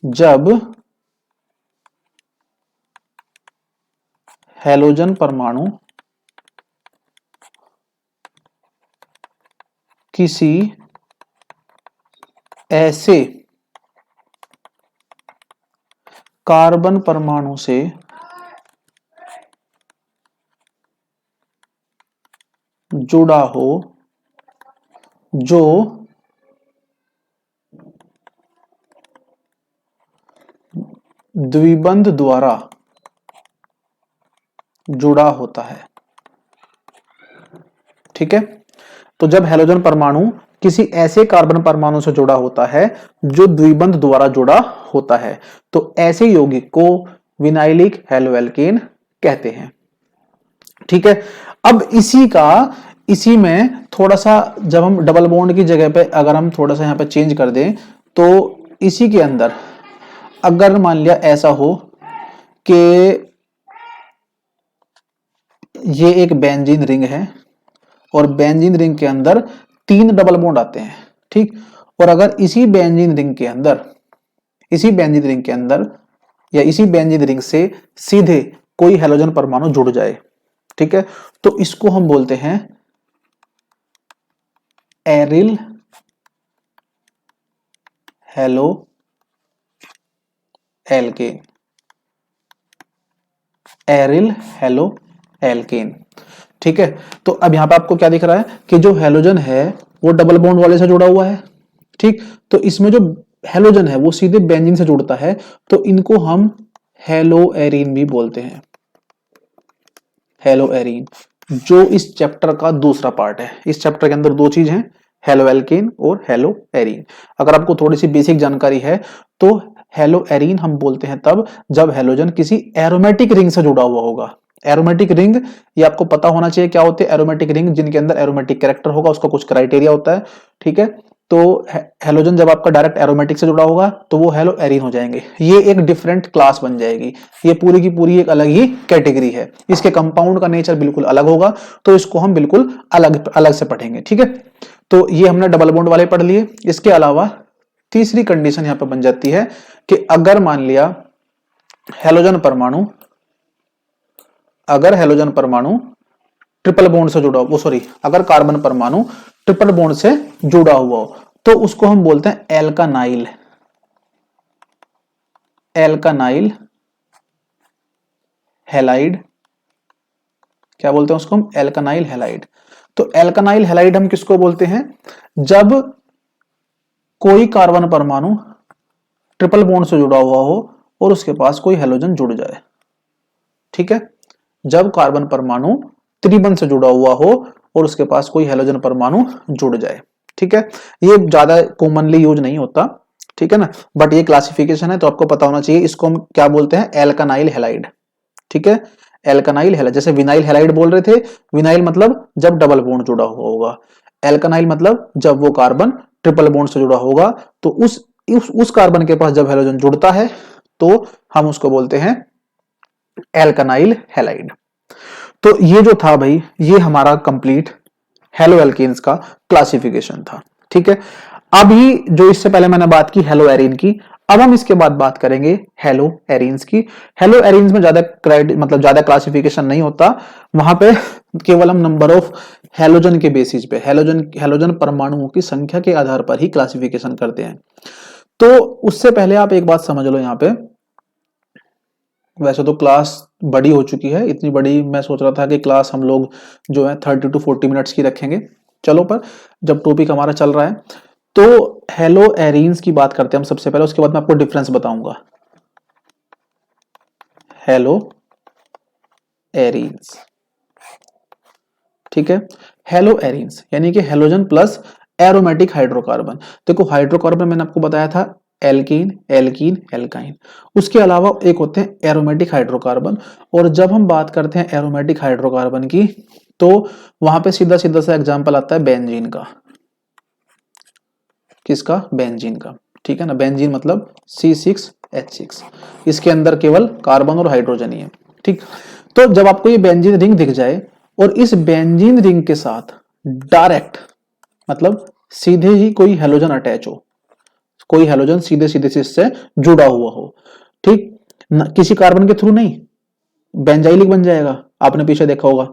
जब हैलोजन परमाणु किसी ऐसे कार्बन परमाणु से जुड़ा हो जो द्विबंध द्वारा जुड़ा होता है। ठीक है, तो जब हैलोजन परमाणु किसी ऐसे कार्बन परमाणु से जुड़ा होता है जो द्विबंध द्वारा जुड़ा होता है, तो ऐसे यौगिक को विनाइलिक हेलोएल्केन कहते हैं। ठीक है, अब इसी में थोड़ा सा, जब हम डबल बॉन्ड की जगह पे अगर हम थोड़ा सा यहां पे चेंज कर दें, तो इसी के अंदर अगर मान लिया ऐसा हो कि ये एक बेंजीन रिंग है और बेंजीन रिंग के अंदर 3 डबल बॉन्ड आते हैं। ठीक, और अगर इसी बेंजीन रिंग के अंदर या इसी बेंजीन रिंग से सीधे कोई हैलोजन परमाणु जुड़ जाए, ठीक है, तो इसको हम बोलते हैं aryl halo alkane, aryl halo alkane. ठीक है, तो अब यहां पे आपको क्या दिख रहा है कि जो हैलोजन है वो डबल बॉन्ड वाले से जुड़ा हुआ है। ठीक, तो इसमें जो हैलोजन है वो सीधे बेंजीन से जुड़ता है, तो इनको हम हेलो एरीन भी बोलते हैं, हेलो एरीन, जो इस चैप्टर का दूसरा पार्ट है। इस चैप्टर के अंदर 2 चीज हैं, हेलो एल्केन और हेलो एरीन। अगर आपको थोड़ी सी बेसिक जानकारी है तो हेलो एरीन हम बोलते हैं तब जब हैलोजन किसी एरोमेटिक रिंग से जुड़ा हुआ होगा। एरोमेटिक रिंग, ये आपको पता होना चाहिए क्या होते हैं एरोमेटिक रिंग, जिनके अंदर एरोमेटिक कैरेक्टर होगा, उसका कुछ क्राइटेरिया होता है। ठीक है, तो हैलोजन जब आपका डायरेक्ट एरोमेटिक से जुड़ा होगा तो वो हेलो एरीन हो जाएंगे, ये एक डिफरेंट क्लास बन जाएगी, ये पूरी की पूरी एक अलग ही कैटेगरी है, इसके कंपाउंड का नेचर बिल्कुल अलग होगा, तो इसको हम बिल्कुल अलग अलग से पढ़ेंगे। ठीक है, तो ये हमने डबल बॉन्ड वाले पढ़ लिए। इसके अलावा तीसरी कंडीशन यहां पर बन जाती है कि अगर मान लिया हैलोजन परमाणु, अगर हैलोजन परमाणु ट्रिपल बॉन्ड से जुड़ा हो, सॉरी, अगर कार्बन परमाणु ट्रिपल बॉन्ड से जुड़ा हुआ हो तो उसको हम बोलते हैं एल्कानाइल, एल्कानाइल हैलाइड। क्या बोलते हैं उसको हम, एल्कानाइल हैलाइड। तो एल्कानाइल हैलाइड हम किसको बोलते हैं, जब कोई कार्बन परमाणु ट्रिपल बॉन्ड से जुड़ा हुआ हो और उसके पास कोई हैलोजन जुड़ जाए। ठीक है, जब कार्बन परमाणु त्रिबंध से जुड़ा हुआ हो और उसके पास कोई हैलोजन परमाणु जुड़ जाए। ठीक है, ये ज्यादा कॉमनली यूज नहीं होता, ठीक है ना, बट ये क्लासिफिकेशन है तो आपको पता होना चाहिए। इसको हम क्या बोलते हैं, एल्कानाइल हैलाइड। ठीक है, एल्कानाइल हैलाइड, जैसे विनाइल हैलाइड बोल रहे थे, विनाइल मतलब जब डबल बॉन्ड जुड़ा हुआ होगा, एल्कानाइल मतलब जब वो कार्बन ट्रिपल बॉन्ड से जुड़ा होगा, तो उस कार्बन के पास जब हैलोजन जुड़ता है तो हम उसको बोलते हैं एल्कानाइल हैलाइड। तो ये जो था भाई, ये हमारा कंप्लीट हेलो एल्केन्स का क्लासिफिकेशन था। ठीक है, अभी जो इससे पहले मैंने बात की हेलो एरीन की, अब हम इसके बाद बात करेंगे हेलो एरीन्स की। हेलो एरीन्स में ज्यादा क्लासिफिकेशन नहीं होता, वहां पे केवल हम नंबर ऑफ हैलोजन के बेसिस पे, हैलोजन परमाणुओं की संख्या के आधार पर ही क्लासिफिकेशन करते हैं। तो उससे पहले आप एक बात समझ लो, यहाँ पे वैसे तो क्लास बड़ी हो चुकी है, इतनी बड़ी मैं सोच रहा था कि क्लास हम लोग जो है 30 to 40 मिनट्स की रखेंगे, चलो, पर जब टॉपिक हमारा चल रहा है तो हेलो एरीन्स की बात करते हैं हम सबसे पहले, उसके बाद मैं आपको डिफरेंस बताऊंगा। हेलो एरीन्स, ठीक है, हेलो एरीन्स यानी कि हेलोजन प्लस एरोमेटिक हाइड्रोकार्बन। देखो हाइड्रोकार्बन मैंने आपको बताया था एल्कीन, एल्कीन, एल्काइन। उसके अलावा एक होते हैं एरोमेटिक हाइड्रोकार्बन। और जब हम बात करते हैं एरोमेटिक हाइड्रोकार्बन की, तो वहां पे सीधा सीधा सा एग्जांपल आता है बेंजीन का। किसका? बेंजीन का। ठीक है ना, बेंजीन मतलब C6H6। इसके अंदर केवल कार्बन और हाइड्रोजन ही है। ठीक, तो जब आपको ये बेंजीन रिंग दिख जाए और इस बेंजीन रिंग के साथ डायरेक्ट मतलब सीधे ही कोई हेलोजन अटैच हो, कोई हेलोजन सीधे सीधे से इससे जुड़ा हुआ हो, ठीक, किसी कार्बन के थ्रू नहीं, बेंजाइलिक बन जाएगा, आपने पीछे देखा होगा।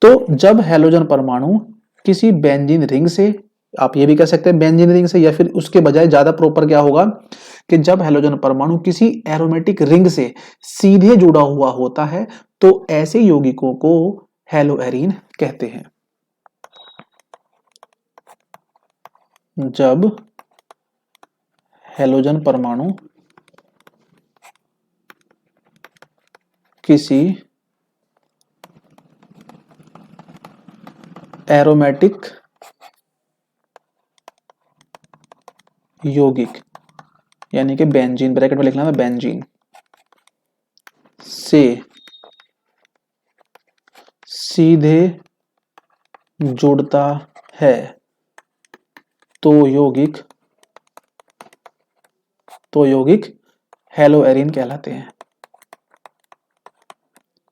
तो जब हेलोजन परमाणु किसी बेंजीन रिंग से, आप ये भी कह सकते हैं बेंजीन रिंग से, या फिर उसके बजाय ज्यादा प्रॉपर क्या होगा कि जब हेलोजन परमाणु किसी एरोमेटिक रिंग से सीधे जुड़ा हुआ होता है, तो ऐसे यौगिकों को हेलोएरीन कहते हैं। जब हेलोजन परमाणु किसी एरोमेटिक यौगिक यानी कि बेंजीन, ब्रैकेट में लिखना है बेंजीन, से सीधे जुड़ता है, तो यौगिक हेलोएरीन कहलाते हैं।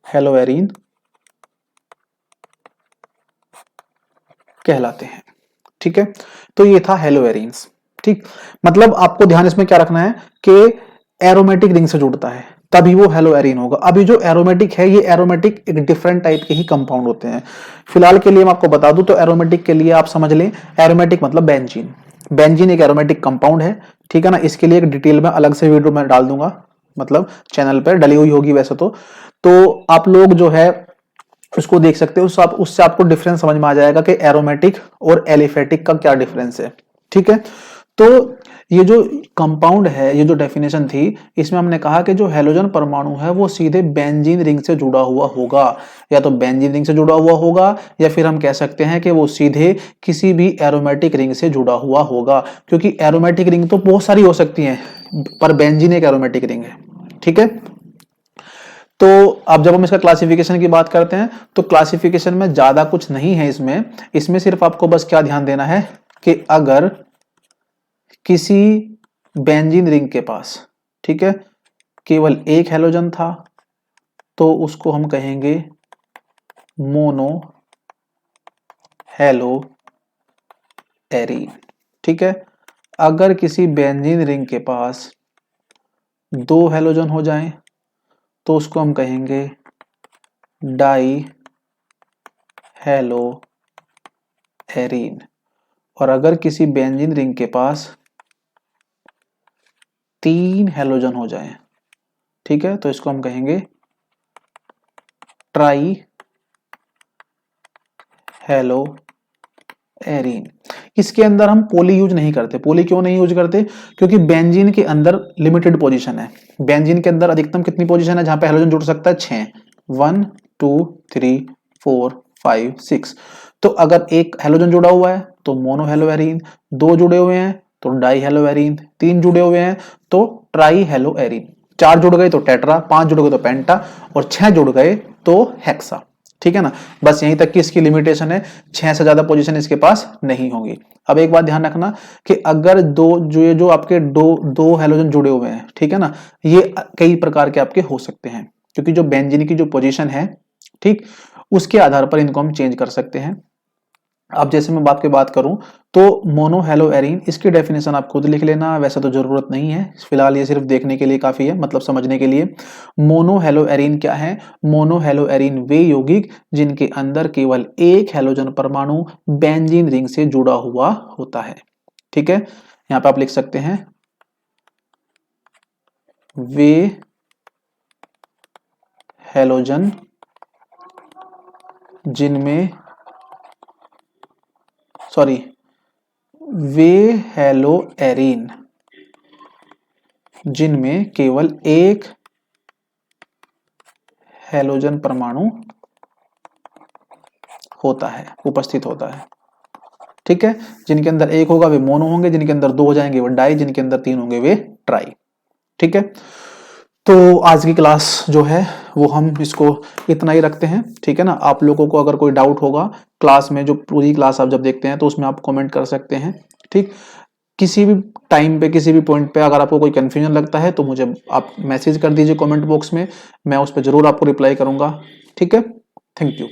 हेलोएरीन कहलाते हैं। ठीक है, तो ये था हेलोएरीन्स। ठीक, मतलब आपको ध्यान इसमें क्या रखना है कि एरोमेटिक रिंग से जुड़ता है तभी वो हेलोएरीन होगा। अभी जो एरोमेटिक है, ये एरोमेटिक एक डिफरेंट टाइप के ही कंपाउंड होते हैं। फिलहाल के लिए मैं आपको बता दूं तो एरोमेटिक के लिए आप समझ लें, एरोमेटिक मतलब बेंजीन। बेंजीन एक एरोमेटिक कंपाउंड है। ठीक है ना, इसके लिए एक डिटेल में अलग से वीडियो मैं डाल दूंगा, मतलब चैनल पर डली हुई होगी वैसे तो आप लोग जो है उसको देख सकते हो, उससे आपको डिफरेंस समझ में आ जाएगा कि एरोमेटिक और एलिफेटिक का क्या डिफरेंस है। ठीक है, तो ये जो कंपाउंड है, ये जो डेफिनेशन थी, इसमें हमने कहा कि जो हेलोजन परमाणु है वो सीधे बेंजीन रिंग से जुड़ा हुआ होगा, या तो बेंजीन रिंग से जुड़ा हुआ होगा, या फिर हम कह सकते हैं कि वो सीधे किसी भी एरोमेटिक रिंग से जुड़ा हुआ होगा, क्योंकि एरोमेटिक रिंग तो बहुत सारी हो सकती हैं, पर बेंजीन एक एरोमेटिक रिंग है। ठीक है, तो अब जब हम इसका क्लासिफिकेशन की बात करते हैं, तो क्लासिफिकेशन में ज्यादा कुछ नहीं है इसमें सिर्फ आपको बस क्या ध्यान देना है कि अगर किसी बेंजीन रिंग के पास, ठीक है, केवल एक हेलोजन था तो उसको हम कहेंगे मोनो हेलो एरीन। ठीक है, अगर किसी बेंजीन रिंग के पास दो हेलोजन हो जाएं तो उसको हम कहेंगे डाई हेलो एरीन। और अगर किसी बेंजीन रिंग के पास तीन हेलोजन हो जाए, ठीक है, तो इसको हम कहेंगे ट्राई हेलो एरीन। इसके अंदर हम पोली यूज नहीं करते। पोली क्यों नहीं यूज करते? क्योंकि बेंजीन के अंदर लिमिटेड पोजीशन है। बेंजीन के अंदर अधिकतम कितनी पोजीशन है जहां पे हेलोजन जुड़ सकता है? 6, 1 2 3 4 5 6। तो अगर एक हेलोजन जुड़ा हुआ है तो मोनो हेलो एरीन, दो जुड़े हुए हैं तो डाई हेलो एरीन, तीन जुड़े हुए हैं तो ट्राई हेलो एरीन, चार जुड़ गए तो टेट्रा, पांच जुड़ गए तो पेंटा, और छह जुड़ गए तो हेक्सा। ठीक है ना, बस यहीं तक की इसकी लिमिटेशन है, छह से ज्यादा पोजीशन इसके पास नहीं होगी। अब एक बात ध्यान रखना कि अगर जो आपके दो हेलोजन जुड़े हुए हैं, ठीक है ना, ये कई प्रकार के आपके हो सकते हैं, क्योंकि जो बेंजीन की जो पोजीशन है, ठीक, उसके आधार पर इनको हम चेंज कर सकते हैं। अब जैसे मैं बात करूं तो मोनो हेलो एरीन, इसकी डेफिनेशन आप खुद लिख लेना, वैसे तो जरूरत नहीं है, फिलहाल ये सिर्फ देखने के लिए काफी है, मतलब समझने के लिए। मोनो हेलो एरीन क्या है? मोनो हेलो एरीन वे यौगिक जिनके अंदर केवल एक हेलोजन परमाणु बेंजीन रिंग से जुड़ा हुआ होता है। ठीक है, यहां पे आप लिख सकते हैं वे हेलोजन जिनमें वे हेलो एरीन जिनमें केवल एक हेलोजन परमाणु होता है, उपस्थित होता है। ठीक है, जिनके अंदर एक होगा वे मोनो होंगे, जिनके अंदर दो हो जाएंगे वो डाई, जिनके अंदर तीन होंगे वे ट्राई। ठीक है, तो आज की क्लास जो है वो हम इसको इतना ही रखते हैं। ठीक है ना, आप लोगों को अगर कोई डाउट होगा क्लास में, जो पूरी क्लास आप जब देखते हैं तो उसमें आप कमेंट कर सकते हैं। ठीक, किसी भी टाइम पे किसी भी पॉइंट पे अगर आपको कोई कंफ्यूजन लगता है तो मुझे आप मैसेज कर दीजिए कमेंट बॉक्स में, मैं उस पर जरूर आपको रिप्लाई करूंगा। ठीक है, थैंक यू।